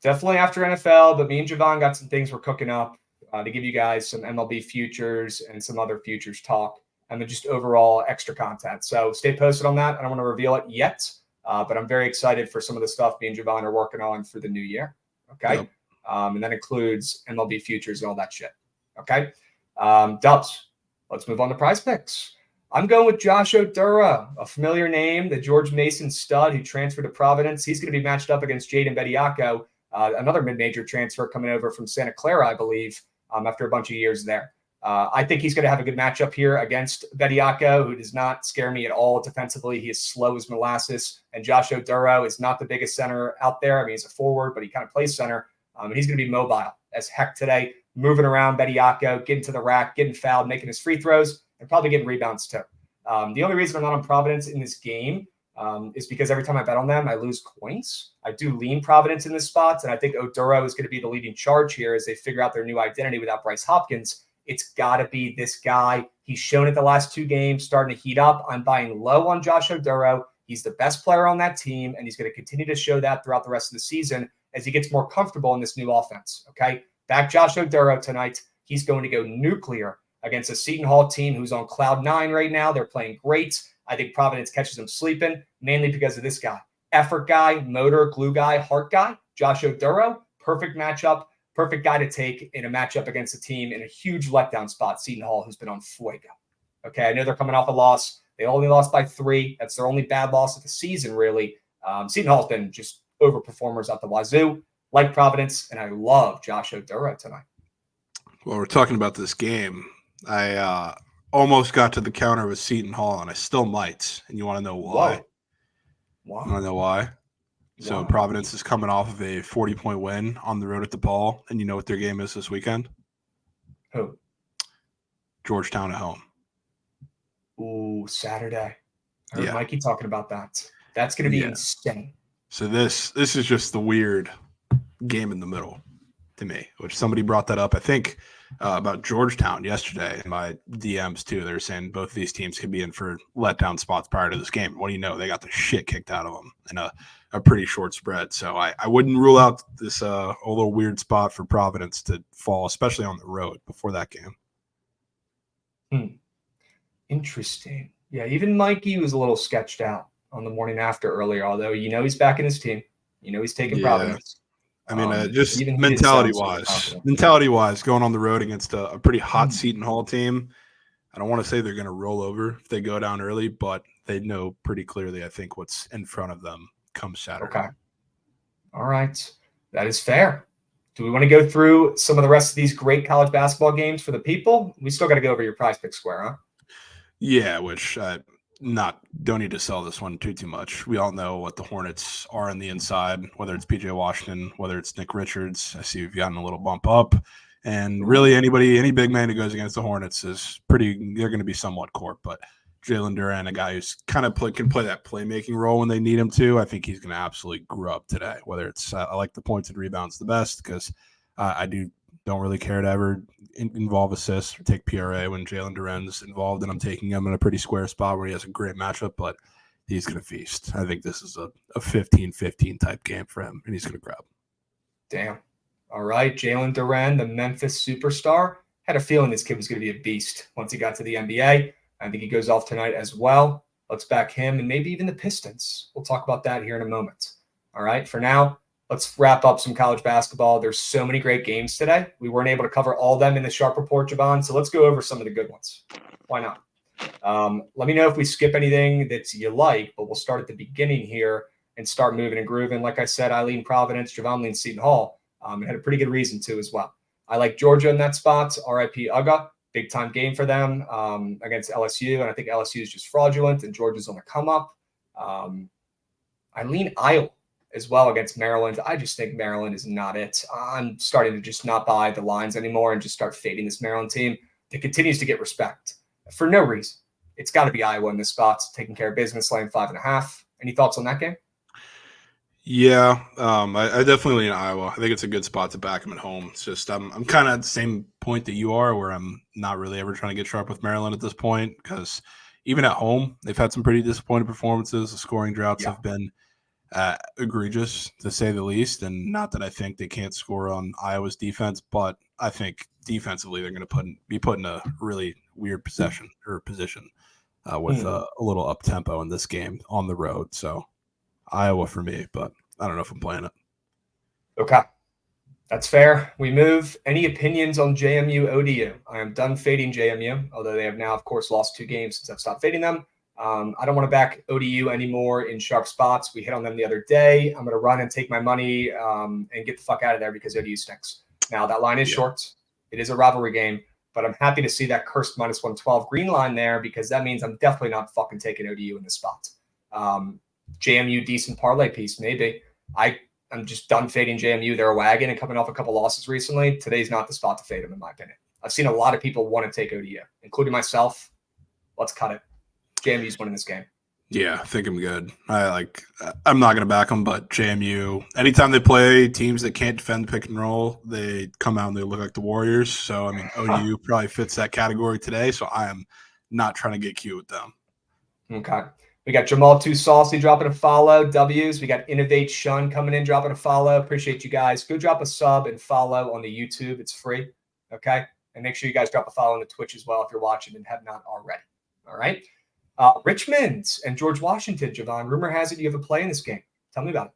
Definitely after NFL, but me and Javon got some things we're cooking up to give you guys some MLB futures and some other futures talk and then just overall extra content. So stay posted on that. I don't want to reveal it yet, but I'm very excited for some of the stuff me and Javon are working on for the new year. Okay. Yep. And that includes MLB futures and all that shit. Okay. Dubs, let's move on to prize picks. I'm going with Josh Odura, a familiar name, the George Mason stud who transferred to Providence. He's going to be matched up against Jaden Bediako, another mid-major transfer coming over from Santa Clara, I believe, after a bunch of years there. I think he's going to have a good matchup here against Bediako, who does not scare me at all defensively. He is slow as molasses. And Josh Oduro is not the biggest center out there. I mean, he's a forward, but he kind of plays center. And he's going to be mobile as heck today, moving around Bediako, getting to the rack, getting fouled, making his free throws, and probably getting rebounds too. The only reason I'm not on Providence in this game is because every time I bet on them, I lose coins. I do lean Providence in this spot, and I think Oduro is going to be the leading charge here as they figure out their new identity without Bryce Hopkins. It's got to be this guy. He's shown it the last 2 games, starting to heat up. I'm buying low on Josh Oduro. He's the best player on that team, and he's going to continue to show that throughout the rest of the season as he gets more comfortable in this new offense, okay? Back Josh Oduro tonight. He's going to go nuclear against a Seton Hall team who's on cloud 9 right now. They're playing great. I think Providence catches them sleeping, mainly because of this guy. Effort guy, motor, glue guy, heart guy, Josh Oduro. Perfect matchup. Perfect guy to take in a matchup against a team in a huge letdown spot, Seton Hall, who's been on fuego. Okay, I know they're coming off a loss. They only lost by 3. That's their only bad loss of the season, really. Seton Hall's been just overperformers at the wazoo, like Providence, and I love Josh Oduro tonight. Well, we're talking about this game. I almost got to the counter with Seton Hall, and I still might. And you want to know why? Why? You want to know why? So Providence is coming off of a 40-point win on the road at DePaul, and you know what their game is this weekend? Who? Georgetown at home. Ooh, Saturday. I heard Yeah. Mikey talking about that. That's going to be insane. So this is just the weird game in the middle to me, which somebody brought that up, I think, about Georgetown yesterday in my DMs too. They're saying both of these teams could be in for letdown spots prior to this game. What do you know? They got the shit kicked out of them in a pretty short spread. So I wouldn't rule out this a little weird spot for Providence to fall, especially on the road before that game. Interesting. Yeah, even Mikey was a little sketched out on the morning after earlier, although he's back in his team. He's taking Providence. I mean, just mentality-wise, going on the road against a pretty hot Seton Hall team, I don't want to say they're going to roll over if they go down early, but they know pretty clearly, I think, what's in front of them come Saturday. Okay. All right. That is fair. Do we want to go through some of the rest of these great college basketball games for the people? We still got to go over your Prize Pick Square, huh? Yeah, which don't need to sell this one too much. We all know what the Hornets are on the inside, whether it's PJ Washington, whether it's Nick Richards. I see we've gotten a little bump up. And really any big man who goes against the Hornets they're going to be somewhat court. But Jalen Duren, a guy who's kind of can play that playmaking role when they need him to, I think he's going to absolutely grub today. Whether it's I like the points and rebounds the best because I don't really care to ever involve assists or take PRA when Jalen Duren's involved, and I'm taking him in a pretty square spot where he has a great matchup, but he's going to feast. I think this is a 15-15 type game for him, and he's going to grab. Damn. All right, Jalen Duren, the Memphis superstar. Had a feeling this kid was going to be a beast once he got to the NBA. I think he goes off tonight as well. Let's back him and maybe even the Pistons. We'll talk about that here in a moment. All right, for now, let's wrap up some college basketball. There's so many great games today. We weren't able to cover all of them in the Sharp Report, Javon, so let's go over some of the good ones. Why not? Let me know if we skip anything that you like, but we'll start at the beginning here and start moving and grooving. Like I said, I lean Providence, Javon leans Seton Hall. And had a pretty good reason to as well. I like Georgia in that spot. RIP Uga. Big time game for them against LSU. And I think LSU is just fraudulent and Georgia's on the come up. I lean Iowa as well against Maryland. I just think Maryland is not it. I'm starting to just not buy the lines anymore and just start fading this Maryland team that continues to get respect for no reason. It's got to be Iowa in this spot, taking care of business, laying 5.5. Any thoughts on that game? Yeah, I definitely lean Iowa. I think it's a good spot to back them at home. It's just I'm kind of at the same point that you are, where I'm not really ever trying to get sharp with Maryland at this point because even at home they've had some pretty disappointing performances. The scoring droughts have been egregious to say the least, and not that I think they can't score on Iowa's defense, but I think defensively they're going to be put in a really weird position with a little up tempo in this game on the road. So Iowa for me, but I don't know if I'm playing it. Okay. That's fair. We move. Any opinions on JMU ODU? I am done fading JMU, although they have now, of course, lost 2 games since I've stopped fading them. I don't want to back ODU anymore in sharp spots. We hit on them the other day. I'm going to run and take my money and get the fuck out of there because ODU stinks. Now, that line is short. It is a rivalry game, but I'm happy to see that cursed -112 green line there because that means I'm definitely not fucking taking ODU in this spot. JMU, decent parlay piece, maybe. I'm just done fading JMU. They're a wagon and coming off a couple losses recently. Today's not the spot to fade them, in my opinion. I've seen a lot of people want to take ODU, including myself. Let's cut it. JMU's winning this game. Yeah, I think I'm good. I'm not going to back them, but JMU, anytime they play teams that can't defend pick and roll, they come out and they look like the Warriors. So, I mean, ODU probably fits that category today, so I am not trying to get cute with them. Okay. We got Jamal Too Saucy dropping a follow. W's. We got Innovate Shun coming in, dropping a follow. Appreciate you guys. Go drop a sub and follow on the YouTube. It's free. Okay. And make sure you guys drop a follow on the Twitch as well if you're watching and have not already. All right. Richmond and George Washington, Javon. Rumor has it you have a play in this game. Tell me about it.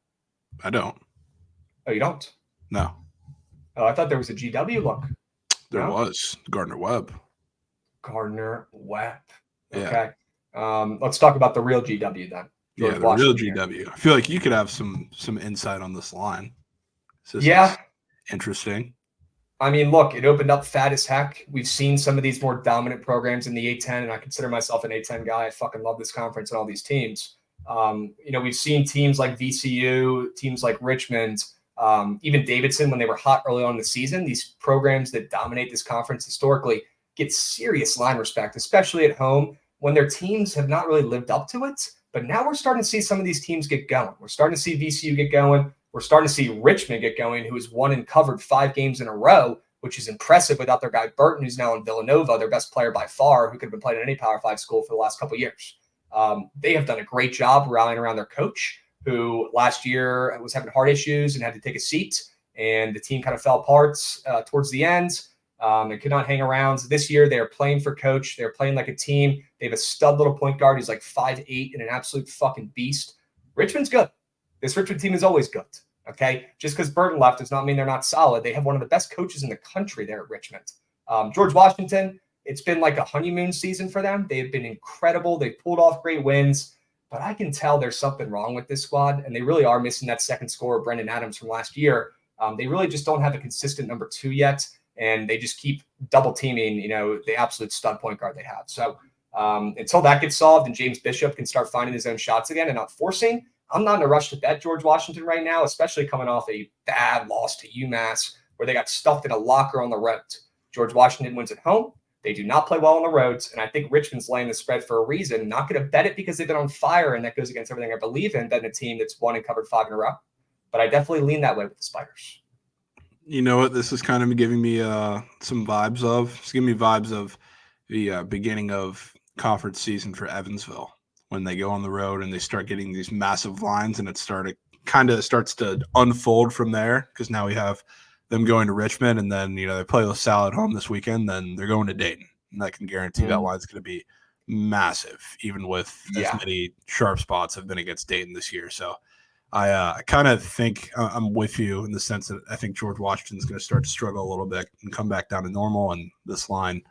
I don't. Oh, you don't? No. Oh, I thought there was a GW look. There was. Gardner Webb. Gardner Webb. Okay. Yeah. Let's talk about the real GW then. George the Washington real GW. I feel like you could have some insight on this line. Yeah. Interesting. I mean, look, it opened up fat as heck. We've seen some of these more dominant programs in the A10, and I consider myself an A10 guy. I fucking love this conference and all these teams. We've seen teams like VCU, teams like Richmond, even Davidson when they were hot early on in the season. These programs that dominate this conference historically get serious line respect, especially at home when their teams have not really lived up to it. But now we're starting to see some of these teams get going. We're starting to see VCU get going. We're starting to see Richmond get going, who has won and covered 5 games in a row, which is impressive without their guy Burton, who's now in Villanova, their best player by far, who could have been playing at any Power 5 school for the last couple of years. They have done a great job rallying around their coach, who last year was having heart issues and had to take a seat, and the team kind of fell apart towards the end. They could not hang around. So this year, they are playing for coach. They're playing like a team. They have a stud little point guard who's like 5'8" and an absolute fucking beast. Richmond's good. This Richmond team is always good, okay? Just because Burton left does not mean they're not solid. They have one of the best coaches in the country there at Richmond. George Washington, it's been like a honeymoon season for them. They have been incredible. They've pulled off great wins, but I can tell there's something wrong with this squad, and they really are missing that second scorer, Brendan Adams, from last year. They really just don't have a consistent number 2 yet, and they just keep double teaming, the absolute stud point guard they have. So until that gets solved and James Bishop can start finding his own shots again and not forcing, I'm not in a rush to bet George Washington right now, especially coming off a bad loss to UMass where they got stuffed in a locker on the road. George Washington wins at home. They do not play well on the roads, and I think Richmond's laying the spread for a reason. Not going to bet it because they've been on fire, and that goes against everything I believe in, betting a team that's won and covered 5 in a row. But I definitely lean that way with the Spiders. You know what? This is kind of giving me some vibes of. It's giving me vibes of the beginning of conference season for Evansville when they go on the road and they start getting these massive lines, and it starts to unfold from there because now we have them going to Richmond, and then they play LaSalle at home this weekend. Then they're going to Dayton, and I can guarantee that line's going to be massive, even with as many sharp spots have been against Dayton this year. So I kind of think I'm with you in the sense that I think George Washington's going to start to struggle a little bit and come back down to normal, and this line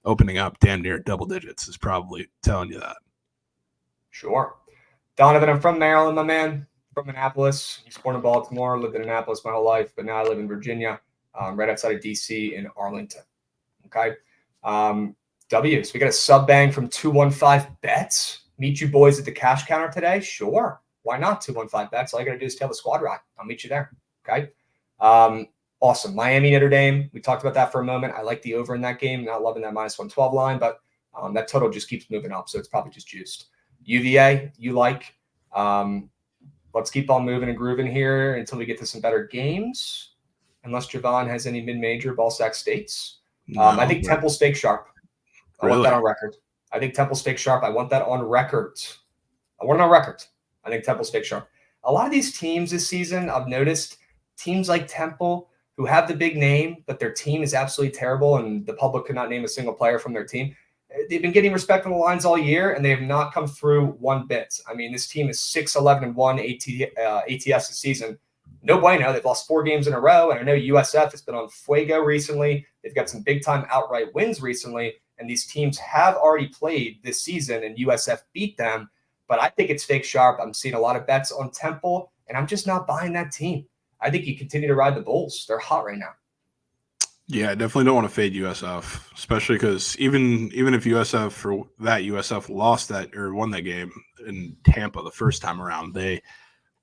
opening up damn near double digits is probably telling you that. Sure. Donovan, I'm from Maryland, my man. From Annapolis. I was born in Baltimore, lived in Annapolis my whole life, but now I live in Virginia, right outside of D.C. in Arlington. Okay. W. So we got a sub bang from 215 bets. Meet you boys at the cash counter today? Sure. Why not 215 bets? All you got to do is tell the squad ride. I'll meet you there. Okay. Awesome. Miami, Notre Dame. We talked about that for a moment. I like the over in that game. Not loving that -112 line, but that total just keeps moving up. So it's probably just juiced. UVA, you like. Let's keep on moving and grooving here until we get to some better games. Unless Javon has any mid-major ball sack states. I think Temple Stake Sharp. I want that on record. I think Temple Stake Sharp. I want that on record. I want it on record. I think Temple Stake Sharp. A lot of these teams this season, I've noticed teams like Temple who have the big name, but their team is absolutely terrible and the public could not name a single player from their team. They've been getting respect on the lines all year, and they have not come through one bit. I mean, this team is 6-11-1 ATS this season. No bueno. They've lost 4 games in a row, and I know USF has been on fuego recently. They've got some big-time outright wins recently, and these teams have already played this season, and USF beat them. But I think it's fake sharp. I'm seeing a lot of bets on Temple, and I'm just not buying that team. I think you continue to ride the Bulls. They're hot right now. Yeah, I definitely don't want to fade USF, especially because even if USF lost that or won that game in Tampa the first time around, they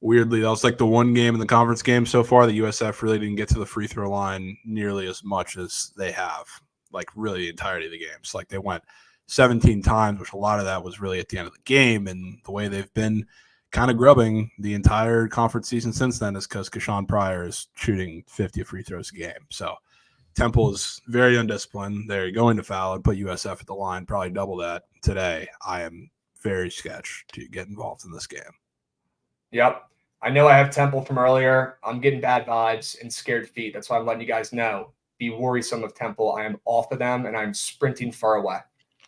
weirdly that was like the one game in the conference game so far that USF really didn't get to the free throw line nearly as much as they have, like really the entirety of the games. Like they went 17 times, which a lot of that was really at the end of the game, and the way they've been kind of grubbing the entire conference season since then is because Kashawn Pryor is shooting 50 free throws a game. So Temple is very undisciplined. They're going to foul and put USF at the line, probably double that today. I am very sketched to get involved in this game. Yep. I know I have Temple from earlier. I'm getting bad vibes and scared feet. That's why I'm letting you guys know. Be worrisome of Temple. I am off of them, and I'm sprinting far away.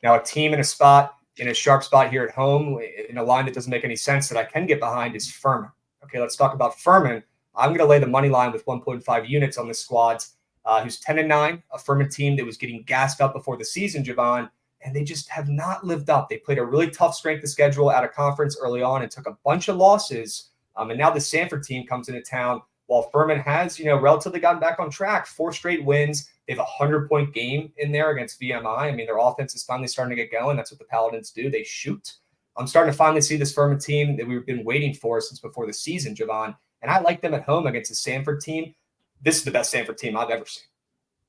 Now, a team in a sharp spot here at home, in a line that doesn't make any sense that I can get behind is Furman. Okay, let's talk about Furman. I'm going to lay the money line with 1.5 units on the squads. Who's 10-9, a Furman team that was getting gassed up before the season, Javon, and they just have not lived up. They played a really tough strength of schedule out of conference early on and took a bunch of losses. And now the Sanford team comes into town while Furman has, relatively gotten back on track. 4 straight wins. They have a 100-point game in there against VMI. I mean, their offense is finally starting to get going. That's what the Paladins do. They shoot. I'm starting to finally see this Furman team that we've been waiting for since before the season, Javon. And I like them at home against a Sanford team. This is the best Sanford team I've ever seen.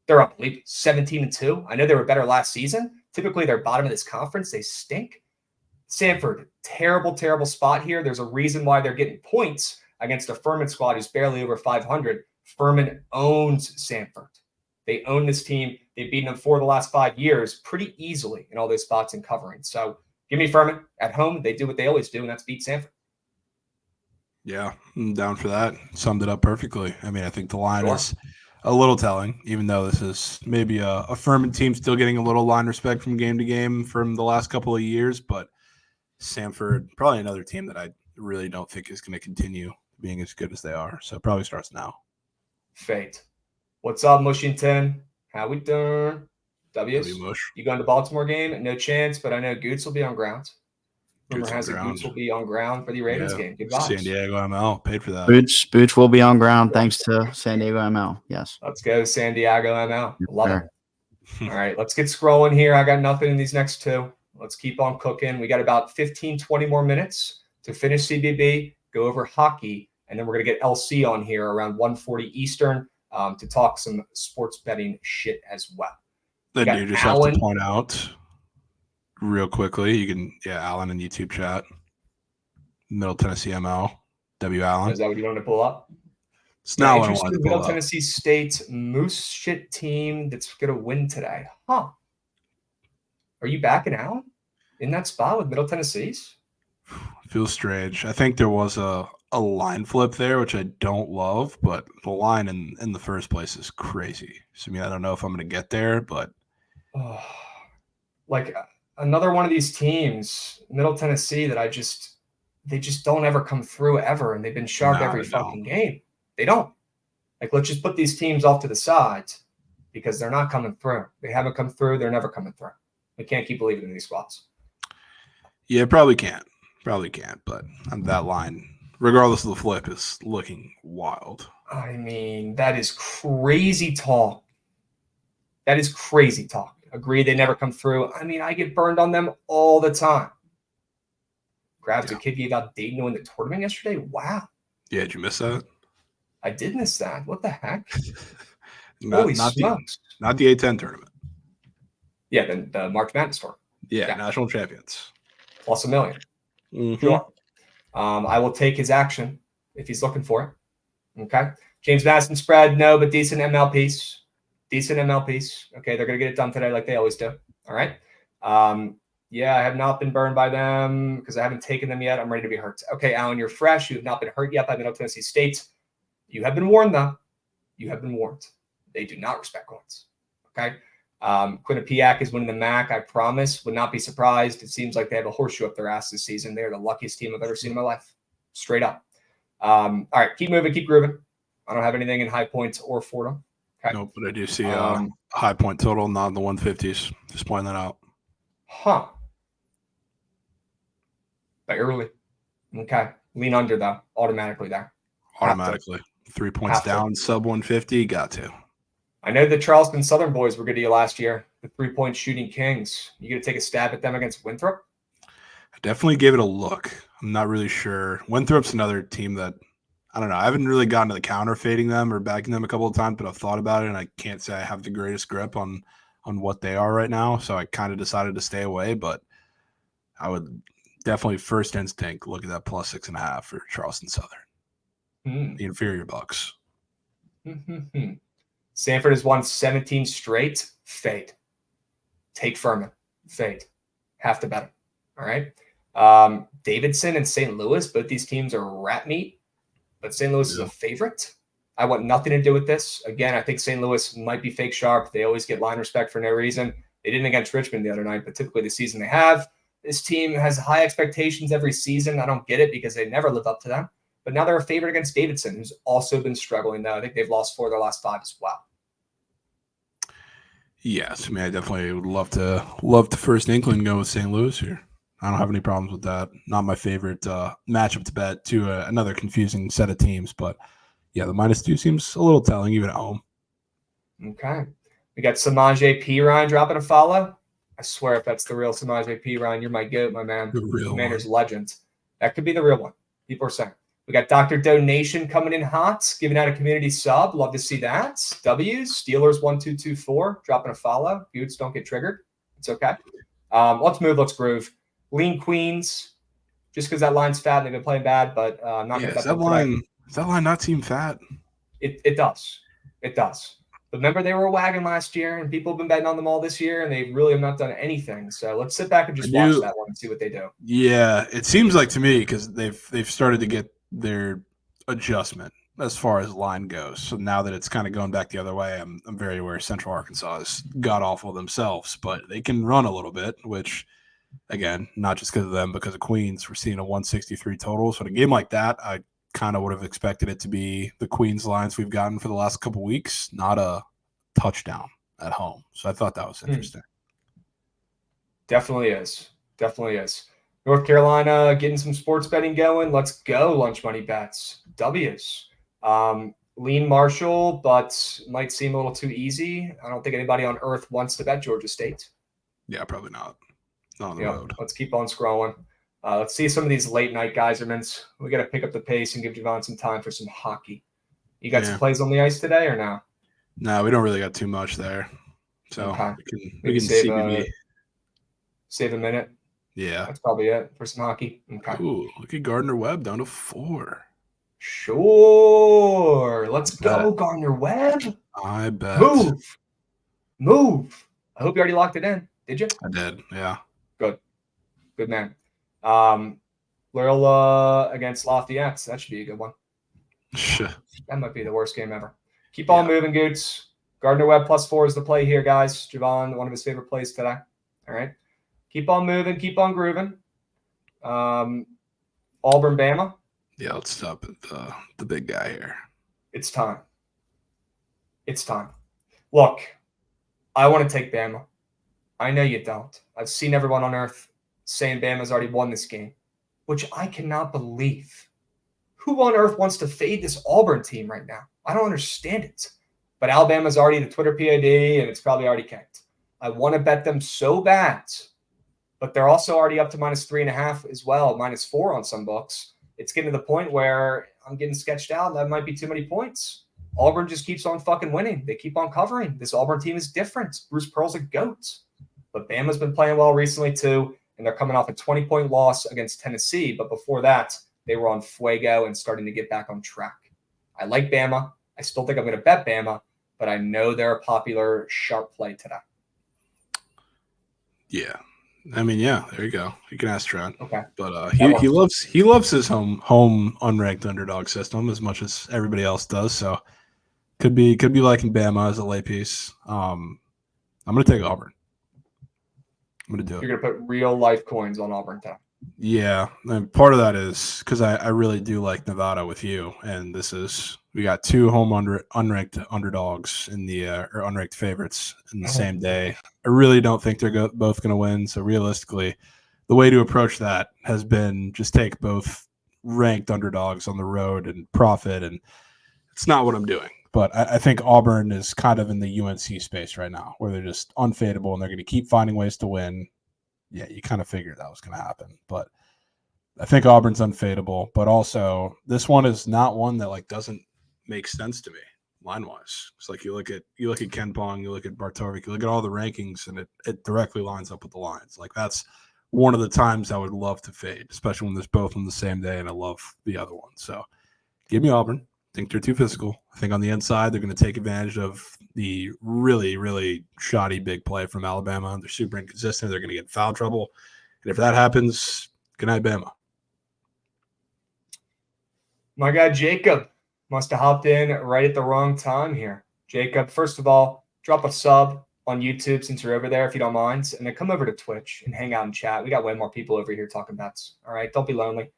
They're unbelievable. 17-2. I know they were better last season. Typically, they're bottom of this conference. They stink. Sanford, terrible, terrible spot here. There's a reason why they're getting points against a Furman squad who's barely over 500. Furman owns Sanford. They own this team. They've beaten them 4 of the last 5 years pretty easily in all those spots and covering. So give me Furman at home. They do what they always do, and that's beat Sanford. Yeah, I'm down for that. Summed it up perfectly. I mean, I think the line is a little telling, even though this is maybe a Furman team still getting a little line respect from game to game from the last couple of years. But Sanford, probably another team that I really don't think is going to continue being as good as they are. So it probably starts now. Fate. What's up, Mushington? How we doing? W's? You going to Baltimore game? No chance, but I know Goots will be on ground. Rumor has it Goots will be on ground for the Ravens game. Good vibes. San Diego ML paid for that. Boots will be on ground thanks to San Diego ML. Yes. Let's go San Diego ML. Love it. All right, let's get scrolling here. I got nothing in these next 2. Let's keep on cooking. We got about 15, 20 more minutes to finish CBB, go over hockey, and then we're going to get LC on here around 1:40 Eastern to talk some sports betting shit as well. Then you just have to point out real quickly. You can, Alan in YouTube chat. Middle Tennessee ML, W. Allen. Is that what you want to pull up? It's not what I want to pull Middle up. Tennessee State Moose shit team that's going to win today. Huh. Are you backing Allen in that spot with Middle Tennessee's? Feels strange. I think there was a line flip there, which I don't love, but the line in the first place is crazy. So, I don't know if I'm going to get there, but. Like another one of these teams, Middle Tennessee, that they just don't ever come through ever, and they've been sharp every fucking game. They don't. Like, let's just put these teams off to the side because they're not coming through. They haven't come through. They're never coming through. We can't keep believing in these squads. Yeah, probably can't. But that line, regardless of the flip, is looking wild. I mean, that is crazy talk. Agree, they never come through. I mean, I get burned on them all the time. Grabs a kid gave out Dayton to win the tournament yesterday. Wow. Yeah, did you miss that? I did miss that. What the heck? Holy smokes. Not the A10 tournament. Yeah, then the March Madness tournament. Yeah, national champions. Plus $1 million. Mm-hmm. Sure. I will take his action if he's looking for it. Okay. James Madison spread, no, but decent ML piece. Okay, they're going to get it done today like they always do. All right. Yeah, I have not been burned by them because I haven't taken them yet. I'm ready to be hurt. Okay, Alan, you're fresh. You have not been hurt yet by Middle Tennessee State. You have been warned, though. You have been warned. They do not respect coins. Okay. Quinnipiac is winning the MAC. I promise. Would not be surprised. It seems like they have a horseshoe up their ass this season. They're the luckiest team I've ever seen in my life. Straight up. All right, keep moving, keep grooving. I don't have anything in High Point or Fordham. Okay. Nope, but I do see High Point total, not in the 150s. Just pointing that out. Huh. Barely. Okay. Lean under, though. Automatically there. Automatically. 3 points down, sub 150. Got to. I know the Charleston Southern boys were good to you last year, the 3-point shooting kings. You going to take a stab at them against Winthrop? I definitely gave it a look. I'm not really sure. Winthrop's another team that, I don't know. I haven't really gotten to the counter fading them or backing them a couple of times, but I've thought about it, and I can't say I have the greatest grip on what they are right now. So I kind of decided to stay away, but I would definitely first instinct look at that plus 6.5 for Charleston Southern, the inferior Bucks. Sanford has won 17 straight. Fade. Take Furman. Fade. Have to bet him. All right. Davidson and St. Louis, both these teams are rat meat, but St. Louis is a favorite. I want nothing to do with this. Again, I think St. Louis might be fake sharp. They always get line respect for no reason. They didn't against Richmond the other night, but typically the season they have. This team has high expectations every season. I don't get it because they never live up to them. But now they're a favorite against Davidson, who's also been struggling, though. I think they've lost 4 of their last 5 as well. Yes, I mean, I definitely would love to first inkling go with St. Louis here. I don't have any problems with that. Not my favorite matchup to bet to another confusing set of teams, but yeah, the -2 seems a little telling even at home. Okay. We got Samaje Perine dropping a follow. I swear if that's the real Samaje Perine, you're my goat, my man. The real Commander's legend. That could be the real one. People are saying. We got Dr. Donation coming in hot, giving out a community sub. Love to see that. W's, Steelers 1224, dropping a follow. Goots, don't get triggered. It's okay. Let's move. Let's groove. Lean Queens, just because that line's fat and they've been playing bad, but I'm not going to bet them. Does that line not seem fat? It does. It does. But remember, they were a wagon last year, and people have been betting on them all this year, and they really have not done anything. So let's sit back and just watch that one and see what they do. Yeah, it seems like to me because they've started to get their adjustment as far as line goes. So now that it's kind of going back the other way, I'm very aware Central Arkansas is god awful themselves, but they can run a little bit, which again, not just because of them, because of Queens. We're seeing a 163 total. So in a game like that, I kind of would have expected it to be the Queens lines we've gotten for the last couple of weeks, not a touchdown at home. So I thought that was interesting. Definitely is. Definitely is. North Carolina getting some sports betting going. Let's go, lunch money bets. W's. Lean Marshall, but might seem a little too easy. I don't think anybody on earth wants to bet Georgia State. Yeah, probably not. Not on the road. Let's keep on scrolling. Let's see some of these late night Geysermans. We got to pick up the pace and give Javon some time for some hockey. You got some plays on the ice today or no? No, we don't really got too much there. So okay. we can save a minute. Yeah. That's probably it for some hockey. Okay. Ooh, look at Gardner Webb down to 4. Sure. Let's go, Gardner Webb. I bet. Move. I hope you already locked it in. Did you? I did, yeah. Good man. Loyola against Lafayette. That should be a good one. That might be the worst game ever. Keep on moving, Goots. Gardner Webb +4 is the play here, guys. Javon, one of his favorite plays today. All right. Keep on moving. Keep on grooving. Auburn, Bama. Yeah, let's stop at the big guy here. It's time. Look, I want to take Bama. I know you don't. I've seen everyone on earth saying Bama's already won this game, which I cannot believe. Who on earth wants to fade this Auburn team right now? I don't understand it. But Alabama's already the Twitter PID, and it's probably already kicked. I want to bet them so bad, but they're also already up to -3.5 as well, -4 on some books. It's getting to the point where I'm getting sketched out. That might be too many points. Auburn just keeps on fucking winning. They keep on covering. This Auburn team is different. Bruce Pearl's a goat. But Bama's been playing well recently too, and they're coming off a 20-point loss against Tennessee. But before that, they were on fuego and starting to get back on track. I like Bama. I still think I'm going to bet Bama, but I know they're a popular sharp play today. Yeah. I mean, yeah, there you go. You can ask Trent. Okay. But he loves his home unranked underdog system as much as everybody else does. So could be liking Bama as a lay piece. I'm gonna take Auburn. I'm gonna do it. You're gonna put real life coins on Auburn today. Yeah, and part of that is because I really do like Nevada with you, and we got 2 home unranked underdogs in the or unranked favorites in the same day. I really don't think they're both going to win. So realistically, the way to approach that has been just take both ranked underdogs on the road and profit, and It's not what I'm doing. But I think Auburn is kind of in the UNC space right now, where they're just unfadable and they're going to keep finding ways to win. Yeah, you kind of figured that was going to happen. But I think Auburn's unfadable. But also, this one is not one that like doesn't make sense to me line-wise. It's like you look at Ken Pong, you look at Bartovic, you look at all the rankings, and it directly lines up with the lines. Like that's one of the times I would love to fade, especially when there's both on the same day, and I love the other one. So give me Auburn. I think they're too physical. I think on the inside, they're going to take advantage of the really, really shoddy big play from Alabama. They're super inconsistent. They're going to get in foul trouble. And if that happens, good night, Bama. My guy, Jacob, must have hopped in right at the wrong time here. Jacob, first of all, drop a sub on YouTube since you're over there, if you don't mind. And then come over to Twitch and hang out and chat. We got way more people over here talking bets. All right. Don't be lonely.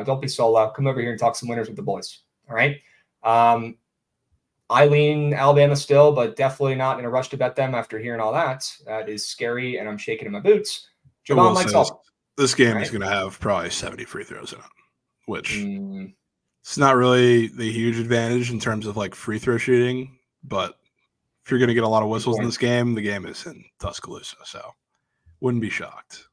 Don't be solo. Come over here and talk some winners with the boys. All right. I lean Alabama still, but definitely not in a rush to bet them after hearing all that. That is scary, and I'm shaking in my boots. Javon likes Auburn. This game is going to have probably 70 free throws in it, which it's not really the huge advantage in terms of like free throw shooting, but if you're going to get a lot of whistles in this game, the game is in Tuscaloosa, so wouldn't be shocked.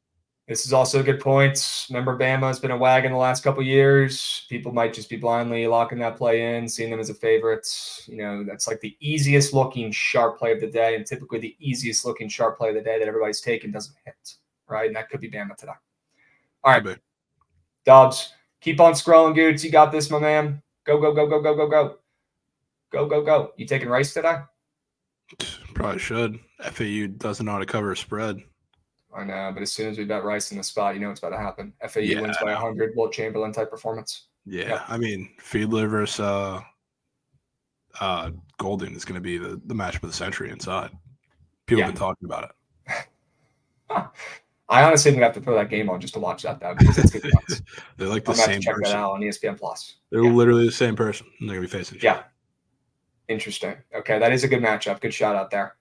This is also a good point. Remember, Bama has been a wagon the last couple of years. People might just be blindly locking that play in, seeing them as a favorite. You know, that's like the easiest looking sharp play of the day, and typically the easiest looking sharp play of the day that everybody's taken doesn't hit, right? And that could be Bama today. All right, Dubs, keep on scrolling, Goods. You got this, my man. Go, go, go, go, go, go, go. Go, go, go. You taking Rice today? Probably should. FAU doesn't know how to cover a spread. I know, but as soon as we bet Rice in the spot, you know what's about to happen. FAU wins by 100, Wilt Chamberlain type performance. Yeah, yep. I mean, Fiedler versus Golden is going to be the matchup of the century inside. People have been talking about it. I honestly would have to throw that game on just to watch that, though, because it's good. They're like the same person. Check that out on ESPN Plus. They're literally the same person. They're going to be facing each other. Interesting. Okay, that is a good matchup. Good shout out there.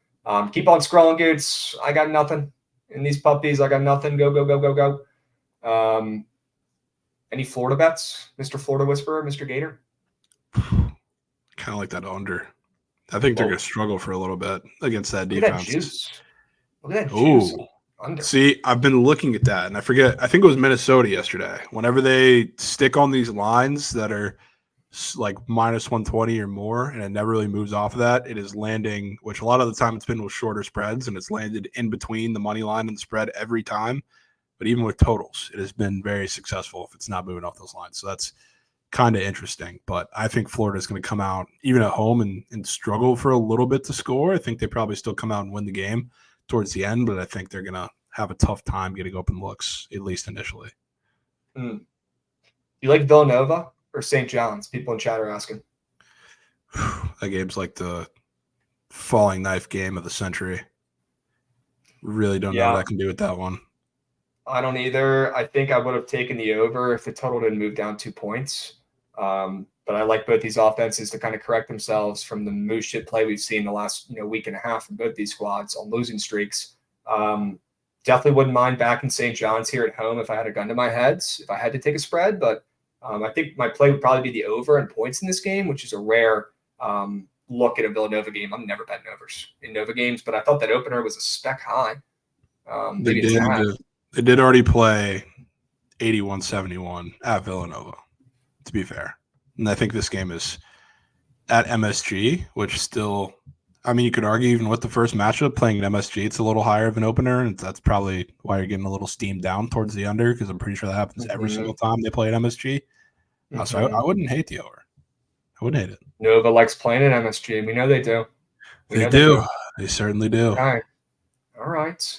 Keep on scrolling, Goods. I got nothing. In these puppies, I got nothing. Go, go, go, go, go. Any Florida bets? Mr. Florida Whisperer, Mr. Gator? Kind of like that under. I think they're going to struggle for a little bit against that defense. Look at that juice. Under. See, I've been looking at that, and I think it was Minnesota yesterday. Whenever they stick on these lines that are like minus 120 or more, and it never really moves off of that, it is landing, which a lot of the time it's been with shorter spreads, and it's landed in between the money line and the spread every time. But even with totals, it has been very successful if it's not moving off those lines. So that's kind of interesting. But I think Florida is going to come out even at home and struggle for a little bit to score. I think they probably still come out and win the game towards the end, but I think they're going to have a tough time getting open looks, at least initially. You like Villanova or St. John's? People in chat are asking. That game's like the falling knife game of the century. Really don't know what I can do with that one. I don't either. I think I would have taken the over if the total didn't move down 2 points. But I like both these offenses to kind of correct themselves from the moose shit play we've seen the last week and a half from both these squads on losing streaks. Definitely wouldn't mind backing St. John's here at home if I had a gun to my head, if I had to take a spread. But I think my play would probably be the over in points in this game, which is a rare look at a Villanova game. I'm never betting overs in Nova games, but I thought that opener was a spec high. They did already play 81-71 at Villanova, to be fair. And I think this game is at MSG, which still, I mean, you could argue even with the first matchup, playing at MSG, it's a little higher of an opener, and that's probably why you're getting a little steam down towards the under, because I'm pretty sure that happens every single time they play at MSG. So I wouldn't hate the over. I wouldn't hate it. Nova likes playing at MSG. We know they do. They do. They certainly do. All right.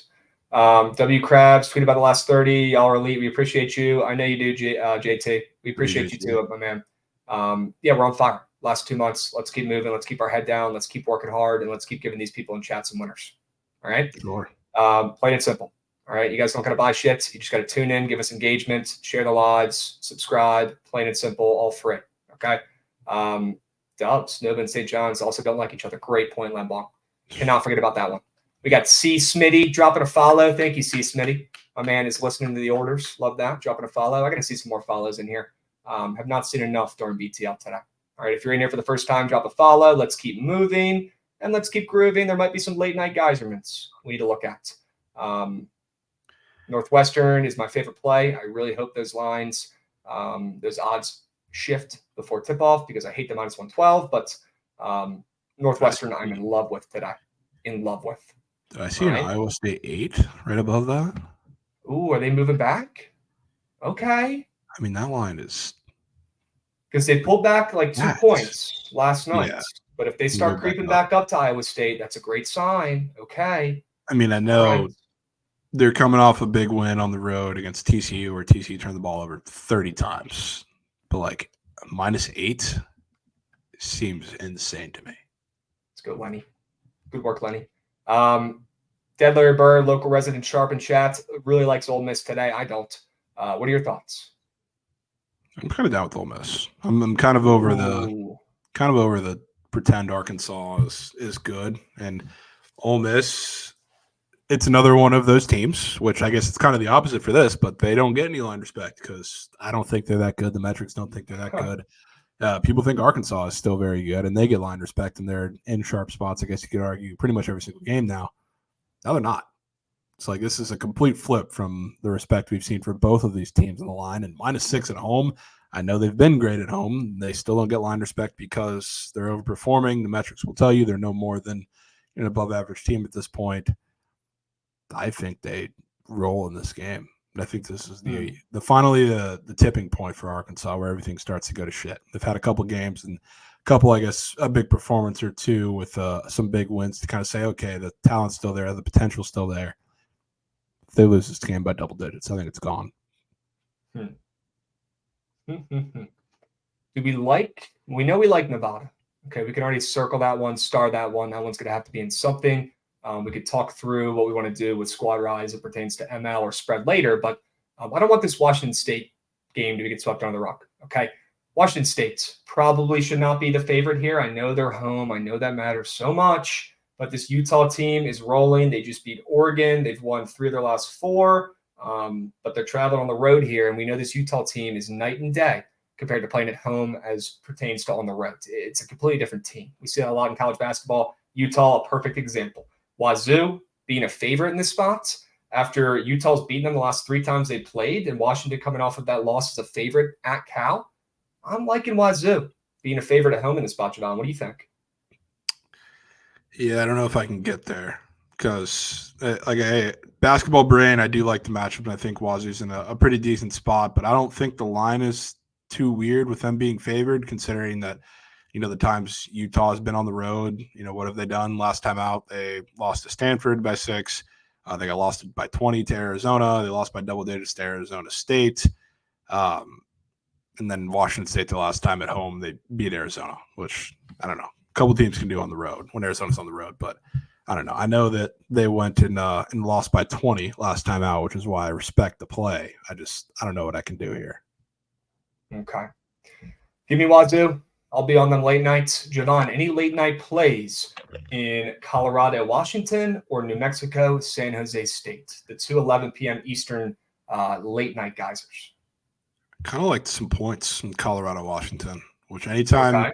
W Krabs tweeted about the last 30. Y'all are elite. We appreciate you. I know you do, JT. We appreciate you too, my man. We're on fire. Last 2 months. Let's keep moving. Let's keep our head down. Let's keep working hard, and let's keep giving these people in chat some winners. All right? Sure. Plain and simple. All right? You guys don't got to buy shit. You just got to tune in, give us engagement, share the lives, subscribe. Plain and simple, all free. Okay? Dubs, Nova and St. John's also don't like each other. Great point, Lembong. Cannot forget about that one. We got C. Smitty dropping a follow. Thank you, C. Smitty. My man is listening to the orders. Love that. Dropping a follow. I got to see some more follows in here. Have not seen enough during BTL today. All right, if you're in here for the first time, drop a follow. Let's keep moving and let's keep grooving. There might be some late night geyserments we need to look at. Northwestern is my favorite play. I really hope those lines, those odds shift before tip off because I hate the minus 112. But Northwestern, I'm in love with today. In love with. Did I see an Iowa State 8 right above that? Ooh, are they moving back? Okay. I mean, that line is because they pulled back like 2 points last night. Yeah. But if they start creeping back up to Iowa State, that's a great sign. Okay. I mean, I know they're coming off a big win on the road against TCU where TCU turned the ball over 30 times. But like -8 seems insane to me. Let's go, Lenny. Good work, Lenny. Dead Larry Bird, local resident Sharp and Chat, really likes Ole Miss today. I don't. What are your thoughts? I'm kind of down with Ole Miss. I'm kind of over the pretend Arkansas is good, and Ole Miss. It's another one of those teams, which I guess it's kind of the opposite for this, but they don't get any line respect because I don't think they're that good. The metrics don't think they're that good. People think Arkansas is still very good, and they get line respect, and they're in sharp spots. I guess you could argue pretty much every single game now. Now they're not. It's like this is a complete flip from the respect we've seen for both of these teams on the line. And -6 at home, I know they've been great at home. They still don't get line respect because they're overperforming. The metrics will tell you they're no more than an above-average team at this point. I think they roll in this game. I think this is finally the tipping point for Arkansas where everything starts to go to shit. They've had a couple games and I guess, a big performance or two with some big wins to kind of say, okay, the talent's still there, the potential's still there. If they lose this game by double digits, I think it's gone. We know we like Nevada. Okay, we can already circle that one, star that one. That one's going to have to be in something. We could talk through what we want to do with squad rise as it pertains to ML or spread later, but I don't want this Washington State game to get swept under the rug. Okay, Washington State probably should not be the favorite here. I know they're home. I know that matters so much, but this Utah team is rolling. They just beat Oregon. They've won 3 of their last 4, but they're traveling on the road here, and we know this Utah team is night and day compared to playing at home as pertains to on the road. It's a completely different team. We see that a lot in college basketball. Utah, a perfect example. Wazoo being a favorite in this spot after Utah's beaten them the last 3 times they played, and Washington coming off of that loss as a favorite at Cal. I'm liking Wazoo being a favorite at home in this spot, Javon. What do you think? Yeah, I don't know if I can get there because, basketball brain, I do like the matchup, and I think Wazoo's in a pretty decent spot, but I don't think the line is too weird with them being favored, considering that, the times Utah has been on the road, what have they done last time out? They lost to Stanford by 6. They got lost by 20 to Arizona. They lost by double digits to Arizona State. And then Washington State the last time at home, they beat Arizona, which I don't know. A couple teams can do on the road when Arizona's on the road, but I don't know. I know that they went and lost by 20 last time out, which is why I respect the play. I don't know what I can do here. Okay. Give me Wazoo. I'll be on them late nights. Javon, any late night plays in Colorado, Washington, or New Mexico, San Jose State? The 2:11 p.m. Eastern late night geysers. Kind of like some points in Colorado, Washington, which anytime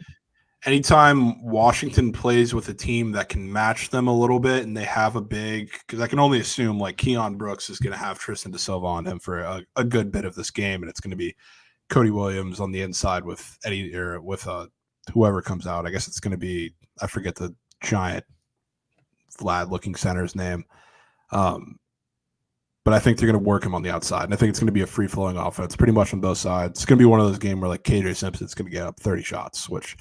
Washington plays with a team that can match them a little bit and they have a big – because I can only assume like Keon Brooks is going to have Tristan Da Silva on him for a good bit of this game, and it's going to be Cody Williams on the inside with Eddie or with whoever comes out. I guess it's going to be – I forget the giant Vlad-looking center's name. But I think they're going to work him on the outside. And I think it's going to be a free-flowing offense pretty much on both sides. It's going to be one of those games where, like, KJ Simpson's going to get up 30 shots, which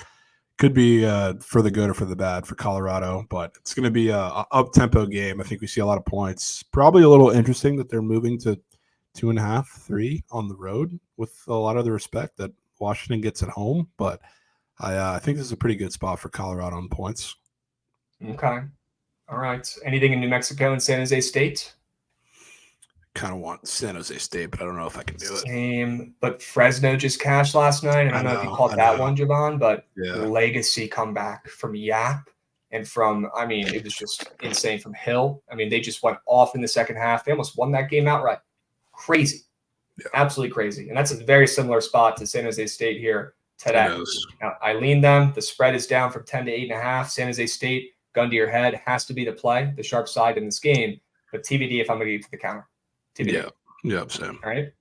could be for the good or for the bad for Colorado. But it's going to be a up-tempo game. I think we see a lot of points. Probably a little interesting that they're moving to 2.5, 3 on the road with a lot of the respect that Washington gets at home. But I think this is a pretty good spot for Colorado on points. Okay. All right. Anything in New Mexico and San Jose State? Kind of want San Jose State, but I don't know if I can do it. Same, but Fresno just cashed last night. I don't know if you caught that one, Javon, but legacy comeback from Yap and from, it was just insane from Hill. They just went off in the second half. They almost won that game outright. Crazy. Yeah. Absolutely crazy. And that's a very similar spot to San Jose State here. today. It is. Now, I lean them. The spread is down from 10 to 8.5. San Jose State, gun to your head, has to be the play, the sharp side in this game. But TBD if I'm going to get to the counter. TBD. Yeah, same. All right.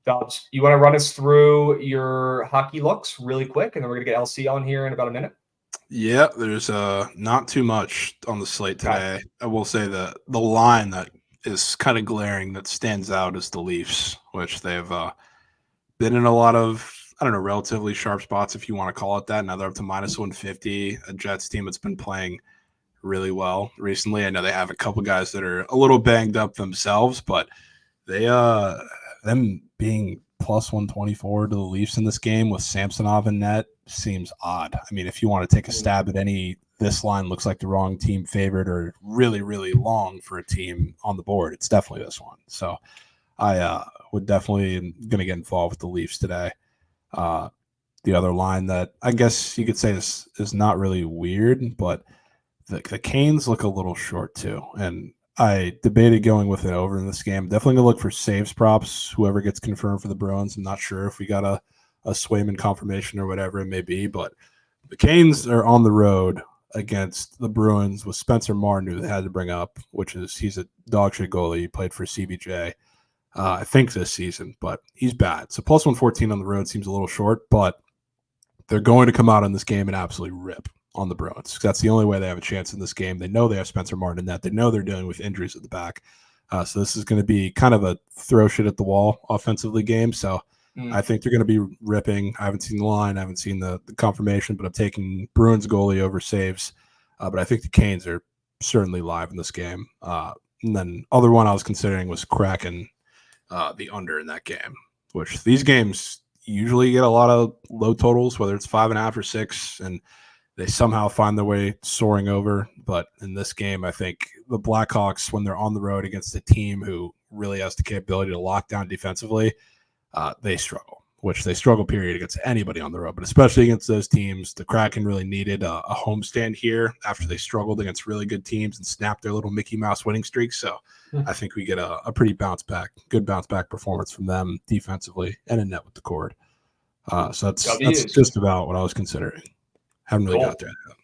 Dobbs, you want to run us through your hockey looks really quick, and then we're going to get LC on here in about a minute? Yeah, there's not too much on the slate today. I will say that the line that is kind of glaring that stands out is the Leafs, which they've been in a lot of, I don't know, relatively sharp spots, if you want to call it that. Now they're up to minus 150, a Jets team that's been playing really well recently. I know they have a couple guys that are a little banged up themselves, but they them being plus 124 to the Leafs in this game with Samsonov in net seems odd. I mean, if you want to take a stab at any, this line looks like the wrong team favorite or really, really long for a team on the board, it's definitely this one. So I would definitely going to get involved with the Leafs today. The other line that I guess you could say is not really weird, but the Canes look a little short too. And I debated going with it over in this game. Definitely going to look for saves props, whoever gets confirmed for the Bruins. I'm not sure if we got a Swayman confirmation or whatever it may be, but the Canes are on the road against the Bruins with Spencer Martin, who they had to bring up, he's a dog shit goalie. He played for CBJ, I think this season, but he's bad. So plus 114 on the road seems a little short, but they're going to come out in this game and absolutely rip on the Bruins. That's the only way they have a chance in this game. They know they have Spencer Martin in that. They know they're dealing with injuries at the back. So this is going to be kind of a throw shit at the wall offensively game. So I think they're going to be ripping. I haven't seen the line. I haven't seen the confirmation, but I'm taking Bruins goalie over saves. But I think the Canes are certainly live in this game. And then other one I was considering was Kraken, the under in that game, which these games usually get a lot of low totals, whether it's 5.5 or 6, and they somehow find their way soaring over. But in this game, I think the Blackhawks, when they're on the road against a team who really has the capability to lock down defensively, they struggle, which they struggle, period, against anybody on the road. But especially against those teams, the Kraken really needed a homestand here after they struggled against really good teams and snapped their little Mickey Mouse winning streak. So I think we get a pretty good bounce back performance from them defensively and a net with the cord. So that's just about what I was considering. Haven't really got there yet.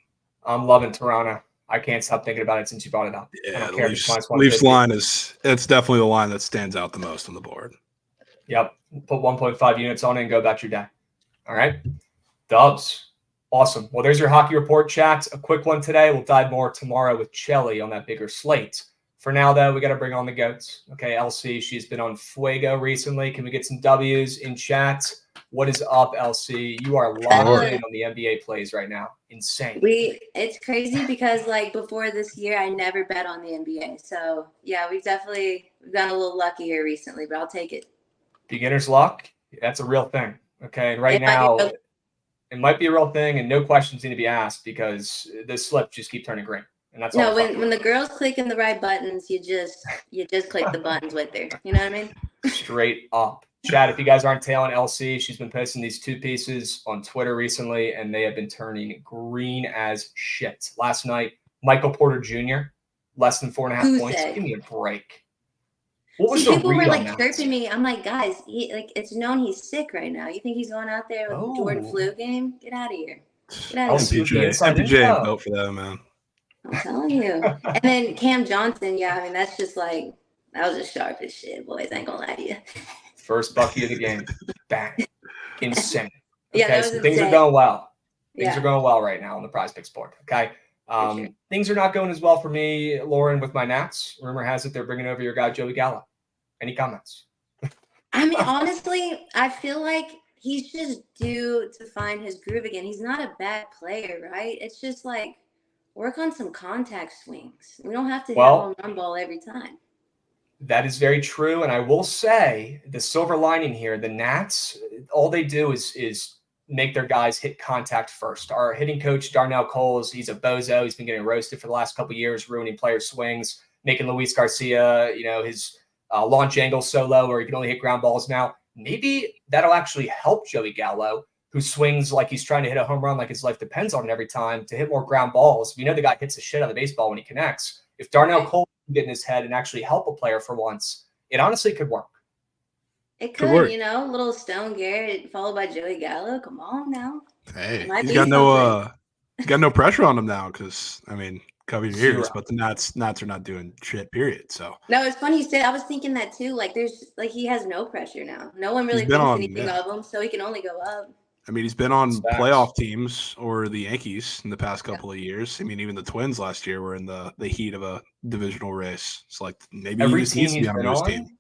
I'm loving Toronto. I can't stop thinking about it since you brought it up. Yeah, the Leafs line it's definitely the line that stands out the most on the board. Yep. Put 1.5 units on it and go about your day. All right. Dubs. Awesome. Well, there's your hockey report, chat. A quick one today. We'll dive more tomorrow with Chelly on that bigger slate. For now, though, we got to bring on the goats. Okay, LC, she's been on Fuego recently. Can we get some W's in chat? What is up, LC? You are locked in on the NBA plays right now. Insane. It's crazy because before this year, I never bet on the NBA. So yeah, we've gotten a little lucky here recently, but I'll take it. Beginner's luck. That's a real thing. Okay, and right now it might be a real thing, and no questions need to be asked because the slips just keep turning green. And that's all. When the girls clicking the right buttons, you just click the buttons with her. You know what I mean? Straight up. Chad, if you guys aren't tailing LC, she's been posting these 2 pieces on Twitter recently, and they have been turning green as shit. Last night, Michael Porter Jr., less than 4.5 points. Give me a break. What was the people read were on that? chirping me. I'm like, guys, it's known he's sick right now. You think he's going out there with the Jordan flu game? Get out of here. Get out of here. MPJ ain't built for that, man. I'm telling you. And then Cam Johnson, that's just that was just sharp as shit, boys. I ain't gonna lie to you. First bucket of the game. Bang. Insane. Okay, so things are going well. Things are going well right now on the Prize Picks board. Okay. Sure. Things are not going as well for me, Lauren, with my Nats. Rumor has it they're bringing over your guy, Joey Gallo. Any comments? I mean, honestly, I feel like he's just due to find his groove again. He's not a bad player, right? It's just work on some contact swings. We don't have to hit a home run ball every time. That is very true. And I will say the silver lining here, the Nats, all they do is make their guys hit contact first. Our hitting coach, Darnell Coles, he's a bozo. He's been getting roasted for the last couple of years, ruining player swings, making Luis Garcia, his launch angle so low where he can only hit ground balls now. Maybe that'll actually help Joey Gallo, who swings like he's trying to hit a home run like his life depends on it every time, to hit more ground balls. We know the guy hits the shit out of the baseball when he connects. If Darnell Cole can get in his head and actually help a player for once, it honestly could work. It Could could, work. little Stone Garrett followed by Joey Gallo. Come on now. Hey, Might he's be got no something. he's got no pressure on him now because cover your ears. Zero. But the Nats are not doing shit. Period. So No, it's funny you said. I was thinking that too. Like, he has no pressure now. No one he's really been thinks on. anything Yeah. of him, so he can only go up. He's been on Facts. playoff teams or the Yankees in the past couple of years. Even the Twins last year were in the heat of a divisional race. It's like maybe he Every just team needs to he's be on a been moose on, team.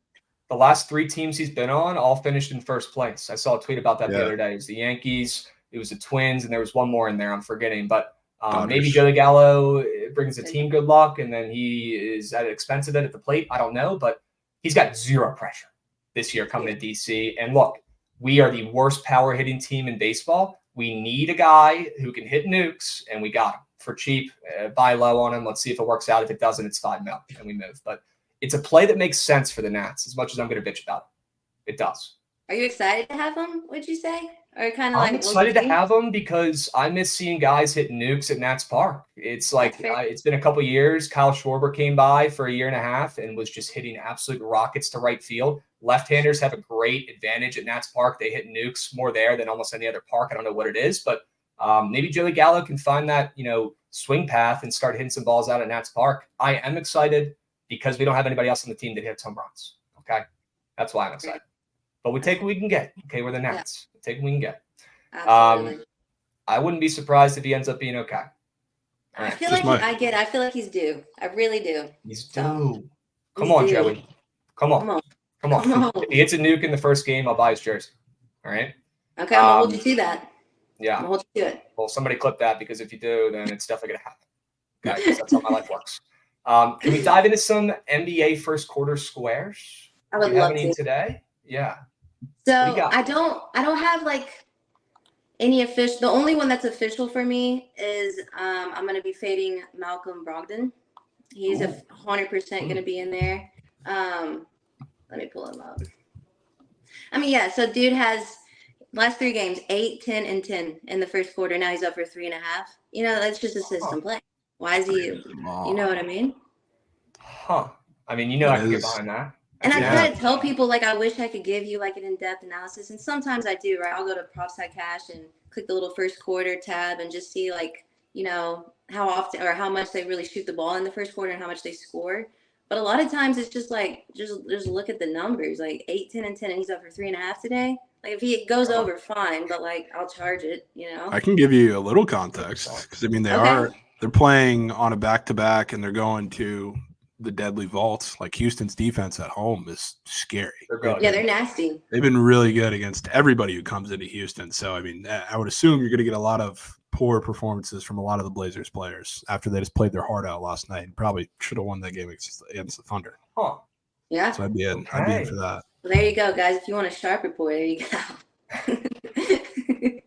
the last 3 teams he's been on, all finished in first place. I saw a tweet about that the Yeah. other day. It was the Yankees, it was the Twins, and there was one more in there I'm forgetting. But Dodgers. maybe Joey Gallo brings the team good luck, and then he is at expense of it at the plate. I don't know, but he's got zero pressure this year coming to DC. And look, we are the worst power hitting team in baseball. We need a guy who can hit nukes, and we got him for cheap. Buy low on him. Let's see if it works out. If it doesn't, it's $5 million, and we move. But it's a play that makes sense for the Nats, as much as I'm going to bitch about it. It does. Are you excited to have him? Would you say, or kind of I'm like excited to have him because I miss seeing guys hit nukes at Nats Park. It's like it's been a couple years. Kyle Schwarber came by for a year and a half and was just hitting absolute rockets to right field. Left-handers have a great advantage at Nats Park. They hit nukes more there than almost any other park. I don't know what it is, but maybe Joey Gallo can find that swing path and start hitting some balls out at Nats Park. I am excited because we don't have anybody else on the team that hits home runs. Okay, that's why I'm excited. But we take what we can get. Okay, we're the Nats. We take what we can get. Absolutely. I wouldn't be surprised if he ends up being okay. I feel like I feel like he's due. I really do. He's due. Come on, Joey. Come on. If he hits a nuke in the first game, I'll buy his jersey. All right. Okay, I'm gonna hold you to that. Yeah. I'm gonna hold you to it. Well, somebody clip that because if you do, then it's definitely gonna happen. Okay, because that's how my life works. Can we dive into some NBA first quarter squares? I would Do you have love any to. today? Yeah. So What do you got? I don't have like any official. The only one that's official for me is I'm gonna be fading Malcolm Brogdon. He's 100% gonna be in there. Let me pull him up. So dude has last 3 games 8, 10, and 10 in the first quarter. Now he's up for 3.5. That's just a system play. Why is he? You know what I mean? Huh. I can get behind that. And I try to tell people, like, I wish I could give you, like, an in-depth analysis. And sometimes I do, right? I'll go to Props.cash and click the little first quarter tab and just see, like, how often or how much they really shoot the ball in the first quarter and how much they score. But a lot of times it's just, like, just look at the numbers. Like, 8, 10, and 10, and he's up for 3.5 today. Like, if he goes over, fine. But, like, I'll charge it, I can give you a little context because, they're playing on a back-to-back and they're going to the deadly vaults. Like Houston's defense at home is scary. They're nasty. They've been really good against everybody who comes into Houston. So, I would assume you're going to get a lot of poor performances from a lot of the Blazers players after they just played their heart out last night and probably should have won that game against the Thunder. Huh. Yeah. So I'd be in for that. Well, there you go, guys. If you want a sharp report, there you go.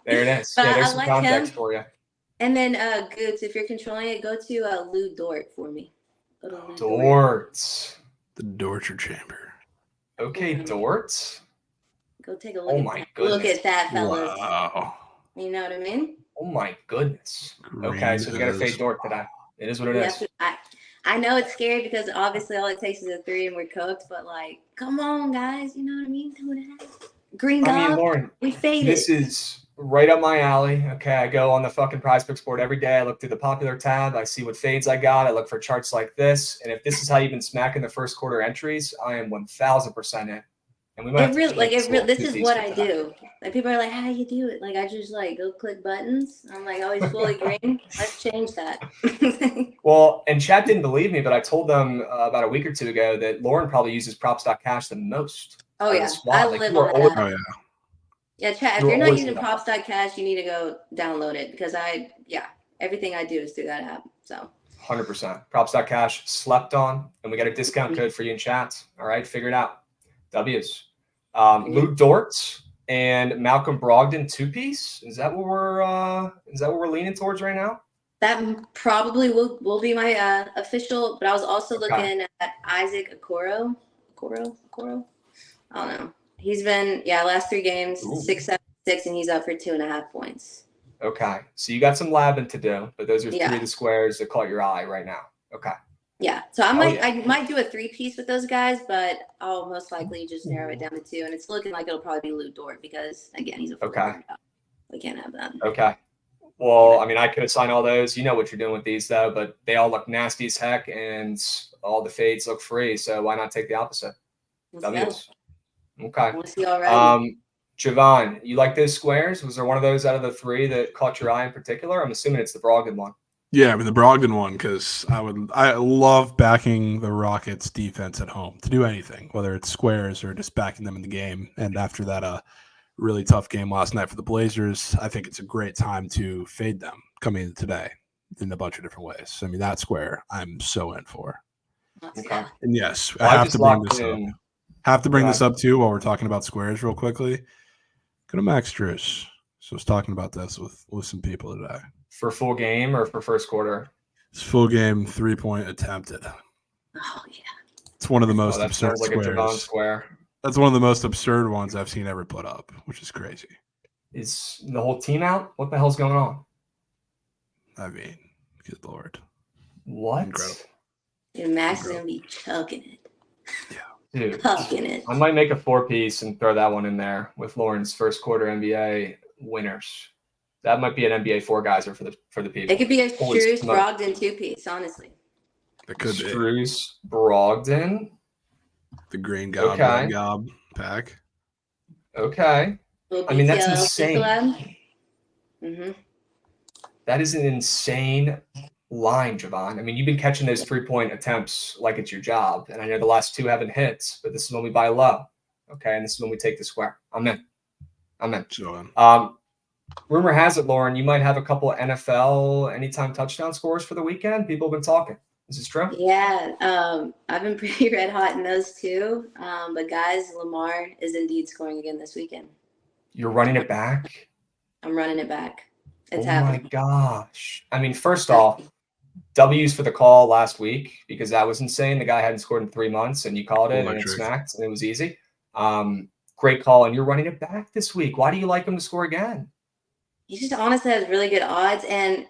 There it is. But there's some context for you. And then Goots, if you're controlling it, go to Lou Dort for me. Dorts. The torture chamber. Okay, Dorts. Go take a look. Oh my goodness. Look at that, fellas. Wow. You know what I mean? Oh my goodness. Okay, so we got to fade Dort today. It is what it is. I know it's scary because obviously all it takes is a 3 and we're cooked, but like, come on, guys. You know what I mean? Do it. Green dog. Lauren, we faded. This is right up my alley. Okay, I go on the fucking PrizePicks board every day. I look through the popular tab. I see what fades I got. I look for charts like this. And if this is how you've been smacking the first quarter entries, I am 1,000% in. And we might this is what I do. Like, people are like, how do you do it? Like, I just go click buttons. I'm like, always fully green. Let's change that. Well, and chat didn't believe me, but I told them about a week or two ago that Lauren probably uses Props.cash the most. Oh yeah, I live on that. Oh yeah. Yeah, chat. If you're not using Props.cash, you need to go download it because everything I do is through that app. So 100%. Props.cash slept on, and we got a discount code for you in chat. All right, figure it out. W's. Lou Dort and Malcolm Brogdon 2-piece. Is that what we're leaning towards right now? That probably will be my official. But I was also looking at Isaac Okoro. I don't know. He's been last 3 games 6, 7, 6, and he's up for 2.5 points. Okay, so you got some labbing to do, but those are 3 of the squares that caught your eye right now. Okay. Yeah, so yeah. I might do a 3-piece with those guys, but I'll most likely just narrow it down to 2. And it's looking like it'll probably be Lou Dort because again, he's a full-time guy. We can't have that. Okay. Well, I mean, I could assign all those. You know what you're doing with these, though, but they all look nasty as heck, and all the fades look free. So why not take the opposite? W's. Okay. We'll see already. Javon, you like those squares? Was there one of those out of the 3 that caught your eye in particular? I'm assuming it's the Brogdon one. Yeah, I mean the Brogdon one, because I love backing the Rockets defense at home to do anything, whether it's squares or just backing them in the game. And after that really tough game last night for the Blazers, I think it's a great time to fade them coming into today in a bunch of different ways. I mean, that square I'm so in for. Okay. And yes, Well, I have to bring this up. Have to bring this up too while we're talking about squares real quickly. Go to Max Strus. So I was talking about this with some people today. For full game or for first quarter? It's full game 3-point attempted. Oh yeah. It's one of the most that absurd sounds like squares. a Javon square. That's one of the most absurd ones I've seen ever put up, which is crazy. Is the whole team out? What the hell's going on? I mean, good Lord. What? Incredible. Dude, Max is gonna be chucking it. Yeah. Dude, Chucking it. I might make a 4-piece and throw that one in there with Lauren's first quarter NBA winners. That might be an NBA 4-geyser for the people. It could be a Holy Strus smoke. Brogdon 2-piece, honestly. It could be. Strus Brogdon. The green gob, Okay. red gob pack. Okay. I mean, that's insane. Mm-hmm. That is an insane line, Javon. I mean, you've been catching those 3-point attempts like it's your job. And I know the last 2 haven't hit, but this is when we buy low. Okay. And this is when we take the square. I'm in. So, Rumor has it, Lauren, you might have a couple of NFL anytime touchdown scores for the weekend. People have been talking. Is this true? Yeah. I've been pretty red hot in those too. But guys, Lamar is indeed scoring again this weekend. You're running it back? I'm running it back. It's Oh happening. my gosh. I mean, first off, W's for the call last week because that was insane. The guy hadn't scored in 3 months and you called it and it smacked and it was easy. Great call. And you're running it back this week. Why do you like him to score again? He just honestly has really good odds. And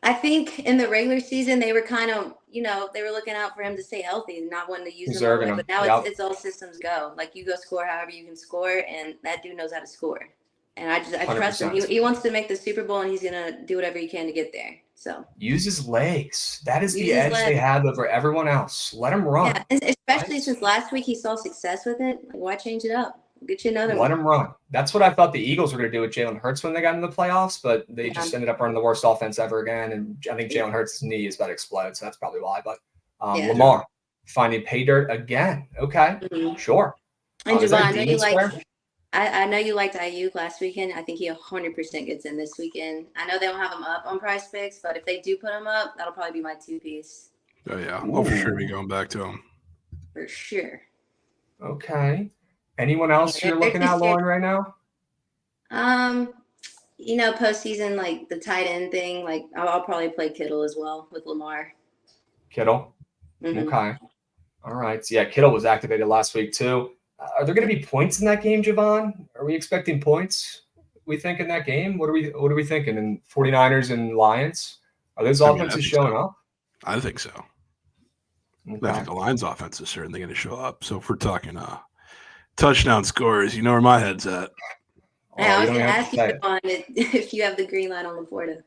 I think in the regular season, they were kind of, they were looking out for him to stay healthy and not wanting to use him. Away. But now it's all systems go. Like you go score however you can score. And that dude knows how to score. And I trust him. He wants to make the Super Bowl and he's going to do whatever he can to get there. So use his legs. That is the edge they have over everyone else. Let him run. Yeah, especially since last week he saw success with it. Like, why change it up? Get you another one. Let him run. That's what I thought the Eagles were going to do with Jalen Hurts when they got into the playoffs, but they just ended up running the worst offense ever again. And I think Jalen Hurts' knee is about to explode, so that's probably why. But Lamar finding pay dirt again. Okay, sure. And Javon, I know you liked Ayuk last weekend. I think he 100% gets in this weekend. I know they don't have him up on Prize Picks, but if they do put him up, that'll probably be my 2-piece. Oh yeah, I'll for sure be going back to him. For sure. Okay. Anyone else you're looking at, Lauren, right now? Postseason, like the tight end thing, like I'll probably play Kittle as well with Lamar. Kittle? Mm-hmm. Okay. All right. So, yeah, Kittle was activated last week too. Are there going to be points in that game, Javon? Are we expecting points, we think, in that game? What are we thinking in 49ers and Lions? Are those offenses showing up? I think so. Okay. I think the Lions offense is certainly going to show up. So if we're talking touchdown scores, you know where my head's at. I was going to ask you, Javon, if you have the green light on Laporta.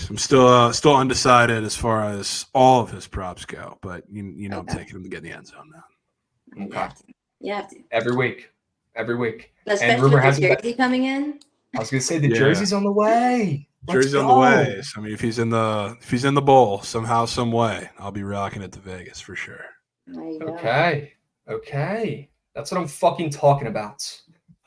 I'm still undecided as far as all of his props go, but you know I'm taking him to get in the end zone now. Okay. You have to. Every week. Especially with the jersey coming in. I was going to say the jersey's on the way. Jersey's on the way. So, I mean, if he's in the bowl somehow, some way, I'll be rocking it to Vegas for sure. Okay. That's what I'm fucking talking about.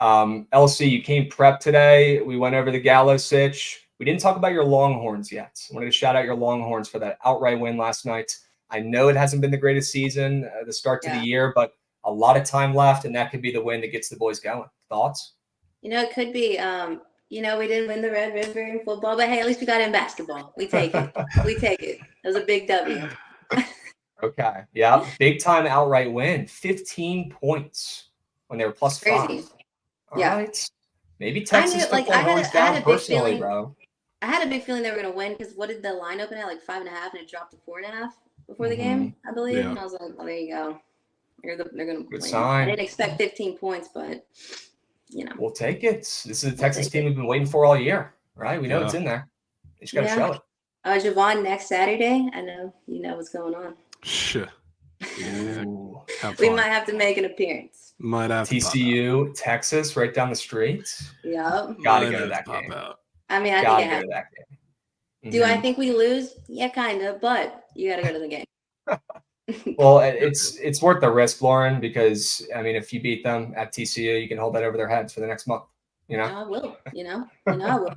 LC, you came prepped today. We went over the Gallo sitch. We didn't talk about your Longhorns yet. I wanted to shout out your Longhorns for that outright win last night. I know it hasn't been the greatest season, the start to the year, but a lot of time left, and that could be the win that gets the boys going. Thoughts? It could be. We didn't win the Red River in football, but hey, at least we got it in basketball. We take it. It was a big W. Okay. Yeah. Big time outright win. 15 points when they were plus 5. All right. Maybe Texas took their horns down personally, bro. I had a big feeling they were going to win because what did the line open at? Like 5.5 and it dropped to 4.5. before the game, I believe. Yeah. And I was like, oh, there you go. They're going to Good win. sign. I didn't expect 15 points, but, We'll take it. This is a Texas team we've been waiting for all year, right? We know it's in there. They just got to show it. Javon, next Saturday, I know you know what's going on. Shit. Yeah. We might have to make an appearance. Might have TCU, Texas, right down the street. Yep. Gotta go to that game. I mean, I gotta think it go has. to that game. Do I think we lose? Yeah, kind of, but you got to go to the game. Well, it's worth the risk, Lauren, because I mean, if you beat them at TCU, you can hold that over their heads for the next month. You know, I will. I will.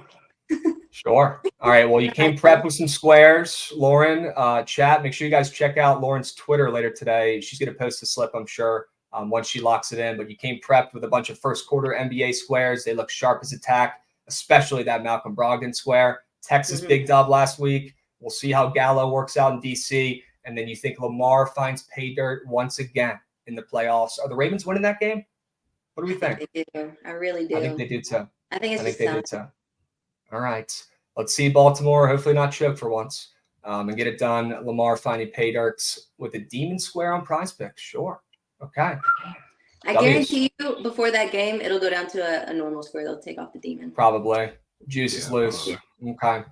Sure. All right. Well, you came prepped with some squares, Lauren. Chat. Make sure you guys check out Lauren's Twitter later today. She's going to post a slip, I'm sure, once she locks it in. But you came prepped with a bunch of first quarter NBA squares. They look sharp as attack, especially that Malcolm Brogdon square. Texas big dub last week. We'll see how Gallo works out in DC. And then you think Lamar finds pay dirt once again in the playoffs. Are the Ravens winning that game? What do we think? They do. I really do. I think they do too. I think they do too. All right. Let's see Baltimore, hopefully not choke for once, and get it done. Lamar finding pay dirt with a demon square on Prize Picks. Sure. Okay. I guarantee you before that game, it'll go down to a normal square. They'll take off the demon. Probably. Juice is loose. Okay.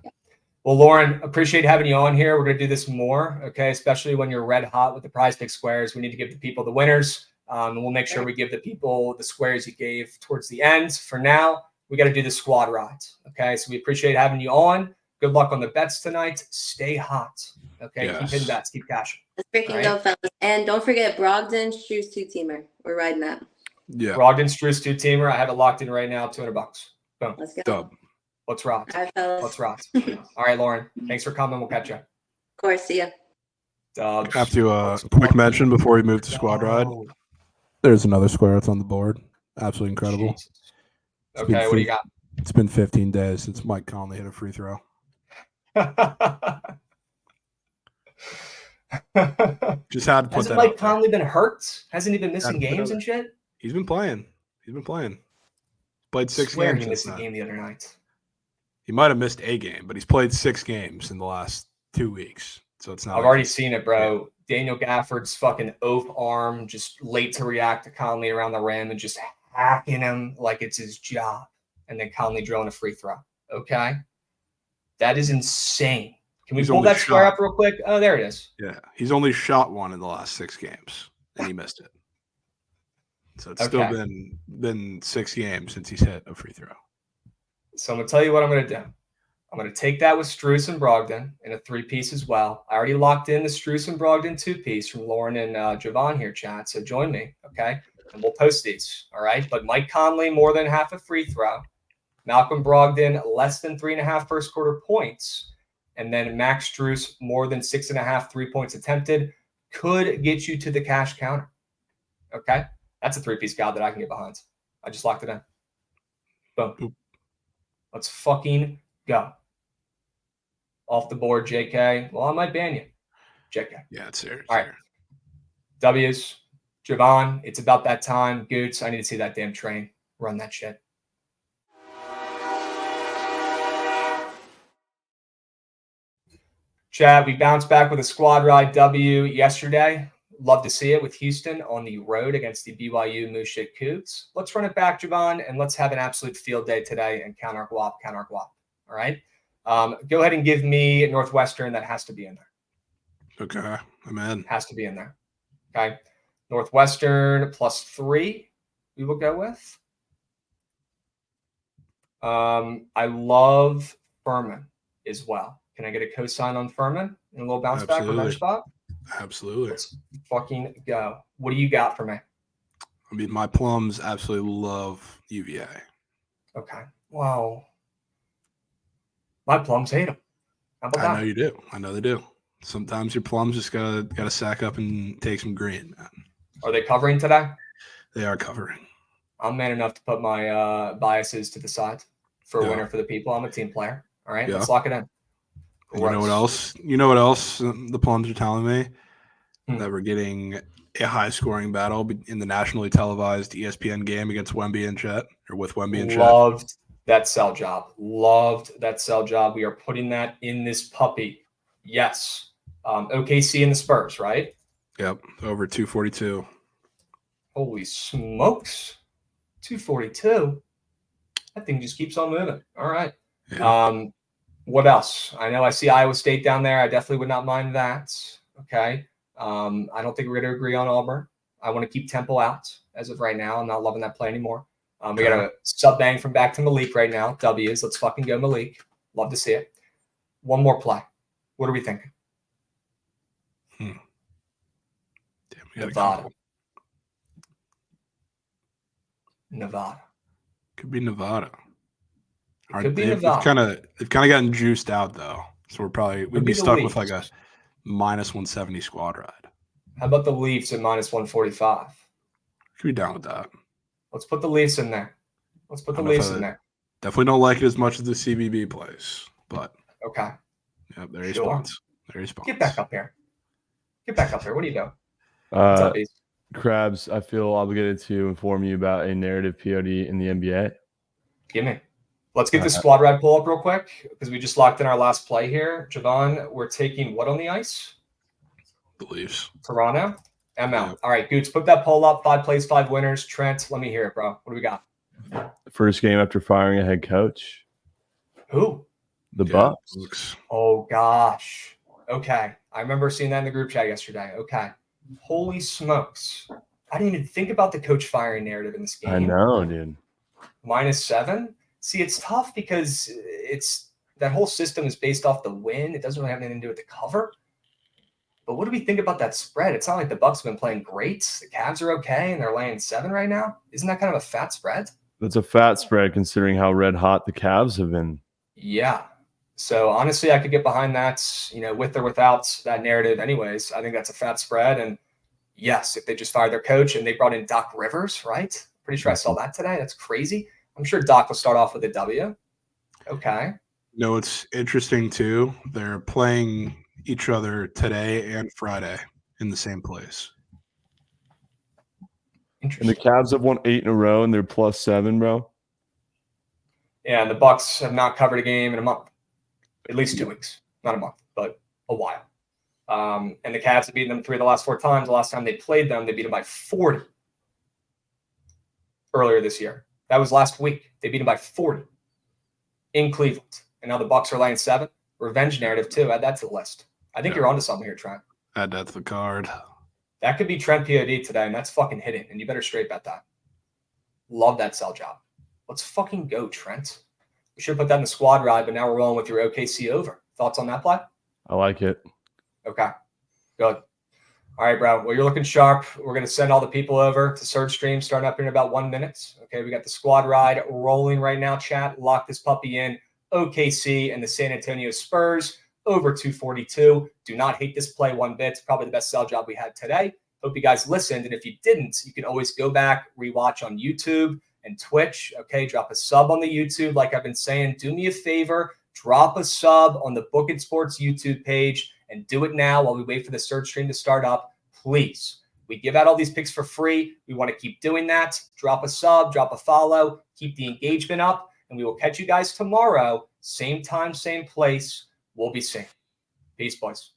Well, Lauren, appreciate having you on here. We're going to do this more, okay, especially when you're red hot with the Prize Pick squares. We need to give the people the winners, and we'll make sure we give the people the squares you gave towards the end. For now, we got to do the squad rides, okay? So we appreciate having you on. Good luck on the bets tonight. Stay hot, okay? Keep hitting bets. Keep cashing. Let's freaking go, fellas. And don't forget Brogdon, Strus 2-teamer. We're riding that. Yeah. Brogdon, Strus 2-teamer. I have it locked in right now, $200. Boom. Let's go. Dub. Let's rock. All right, fellas. Let's rock. All right, Lauren. Thanks for coming. We'll catch you. Of course. See ya. Dubs. Have to quick mention before we move to squad ride. There's another square that's on the board. Absolutely incredible. Jesus. Okay, what do you got? It's been 15 days since Mike Conley hit a free throw. Just had to put Hasn't that. Mike Conley been hurt? Hasn't he been missing games and shit? He's been playing. Played 6 Swear games. he missed a game the other night. He might have missed a game, but he's played 6 games in the last 2 weeks. So it's not. I've already seen it, bro. Daniel Gafford's fucking oaf arm, just late to react to Conley around the rim and just hacking him like it's his job. And then Conley drilling a free throw. Okay? That is insane. Can we pull that square up real quick? Oh, there it is. Yeah. He's only shot 1 in the last 6 games, and he missed it. So it's still been 6 games since he's hit a free throw. So I'm going to tell you what I'm going to do. I'm going to take that with Strus and Brogdon in a 3-piece as well. I already locked in the Strus and Brogdon 2-piece from Lauren and Javon here, chat. So join me, okay? And we'll post these, all right? But Mike Conley, more than half a free throw. Malcolm Brogdon, less than 3.5 first quarter points. And then Max Strus, more than 6.5 3-points attempted, could get you to the cash counter, okay? That's a 3-piece guide that I can get behind. I just locked it in. Boom. Let's fucking go. Off the board, JK. Well, I might ban you. JK. Yeah, it's serious. All right. W's. Javon, it's about that time. Goots, I need to see that damn train. Run that shit. Chad, we bounced back with a squad ride W yesterday. Love to see it with Houston on the road against the BYU Mooshit Cougs. Let's run it back, Javon, and let's have an absolute field day today and count our guap. All right? Go ahead and give me Northwestern. That has to be in there. Okay, I'm in. Has to be in there. Okay. Northwestern +3 we will go with. I love Furman as well. Can I get a cosign on Furman and a little bounce back from that spot? Absolutely. Let's fucking go. What do you got for me? I mean, my plums absolutely love UVA. Okay. Wow. My plums hate them. How about that? I know you do. I know they do. Sometimes your plums just gotta sack up and take some green, man. Are they covering today? They are covering. I'm man enough to put my biases to the side for a winner for the people. I'm a team player. All right, let's lock it in. You know what else? The plums are telling me that we're getting a high-scoring battle in the nationally televised ESPN game against Wemby and Chet, or with Wemby and Chet. Loved that sell job. We are putting that in this puppy. Yes. OKC and the Spurs, right? Yep, over 242. Holy smokes. 242. That thing just keeps on moving. All right. Yeah. What else? I know I see Iowa State down there. I definitely would not mind that. Okay. I don't think we're going to agree on Auburn. I want to keep Temple out as of right now. I'm not loving that play anymore. We got a sub bang from back to Malik right now. W's. Let's fucking go, Malik. Love to see it. One more play. What are we thinking? Damn, Nevada. Nevada. Could be Nevada. Could be They've Nevada. kind of gotten juiced out though, so we'd be stuck with like a minus 170 squad ride. How about the Leafs at minus 145? Could be down with that. Let's put the Leafs in there. Definitely don't like it as much as the CBB plays, but okay. Yeah, there he spawns. Get back up here. What are you doing? What's up, Krabs, I feel obligated to inform you about a narrative POD in the NBA. Give me. Let's get the squad ride pull up real quick because we just locked in our last play here. Javon, we're taking what on the ice? The Leafs. Toronto? ML. Yeah. All right, Gooch, put that poll up. 5 plays, 5 winners. Trent, let me hear it, bro. What do we got? First game after firing a head coach. Who? The Bucks. Oh, gosh. Okay. I remember seeing that in the group chat yesterday. Okay. Holy smokes. I didn't even think about the coach firing narrative in this game. I know, dude. -7. See, it's tough because that whole system is based off the win. It doesn't really have anything to do with the cover. But what do we think about that spread? It's not like the Bucks have been playing great. The Cavs are okay, and they're laying 7 right now. Isn't that kind of a fat spread? That's a fat spread considering how red hot the Cavs have been. Yeah. So honestly, I could get behind that, with or without that narrative anyways. I think that's a fat spread. And yes, if they just fired their coach and they brought in Doc Rivers, right? Pretty sure I saw that today. That's crazy. I'm sure Doc will start off with a W. Okay. No, it's interesting too. They're playing each other today and Friday in the same place. And the Cavs have won 8 in a row, and they're +7, bro. Yeah, and the Bucks have not covered a game in a month. At least 2 weeks. Not a month, but a while. And the Cavs have beaten them 3 of the last 4 times. The last time they played them, they beat them by 40 earlier this year. That was last week. They beat them by 40 in Cleveland. And now the Bucks are laying 7. Revenge narrative, too. Add that to the list. I think you're onto something here, Trent. Add that to the card. That could be Trent POD today, and that's fucking hitting. And you better straight bet that. Love that sell job. Let's fucking go, Trent. We should have put that in the squad ride, but now we're rolling with your OKC over. Thoughts on that play? I like it. Okay. Good. All right, bro. Well, you're looking sharp. We're going to send all the people over to Surge Stream starting up in about 1 minute. Okay, we got the squad ride rolling right now, chat. Lock this puppy in. OKC and the San Antonio Spurs over 242. Do not hate this play one bit. It's probably the best sell job we had today. Hope you guys listened. And if you didn't, you can always go back, rewatch on YouTube and Twitch. Okay, drop a sub on the YouTube. Like I've been saying, do me a favor. Drop a sub on the Book It Sports YouTube page and do it now while we wait for the Surge Stream to start up. Please. We give out all these picks for free. We want to keep doing that. Drop a sub, drop a follow, keep the engagement up, and we will catch you guys tomorrow. Same time, same place. We'll be seeing. Peace, boys.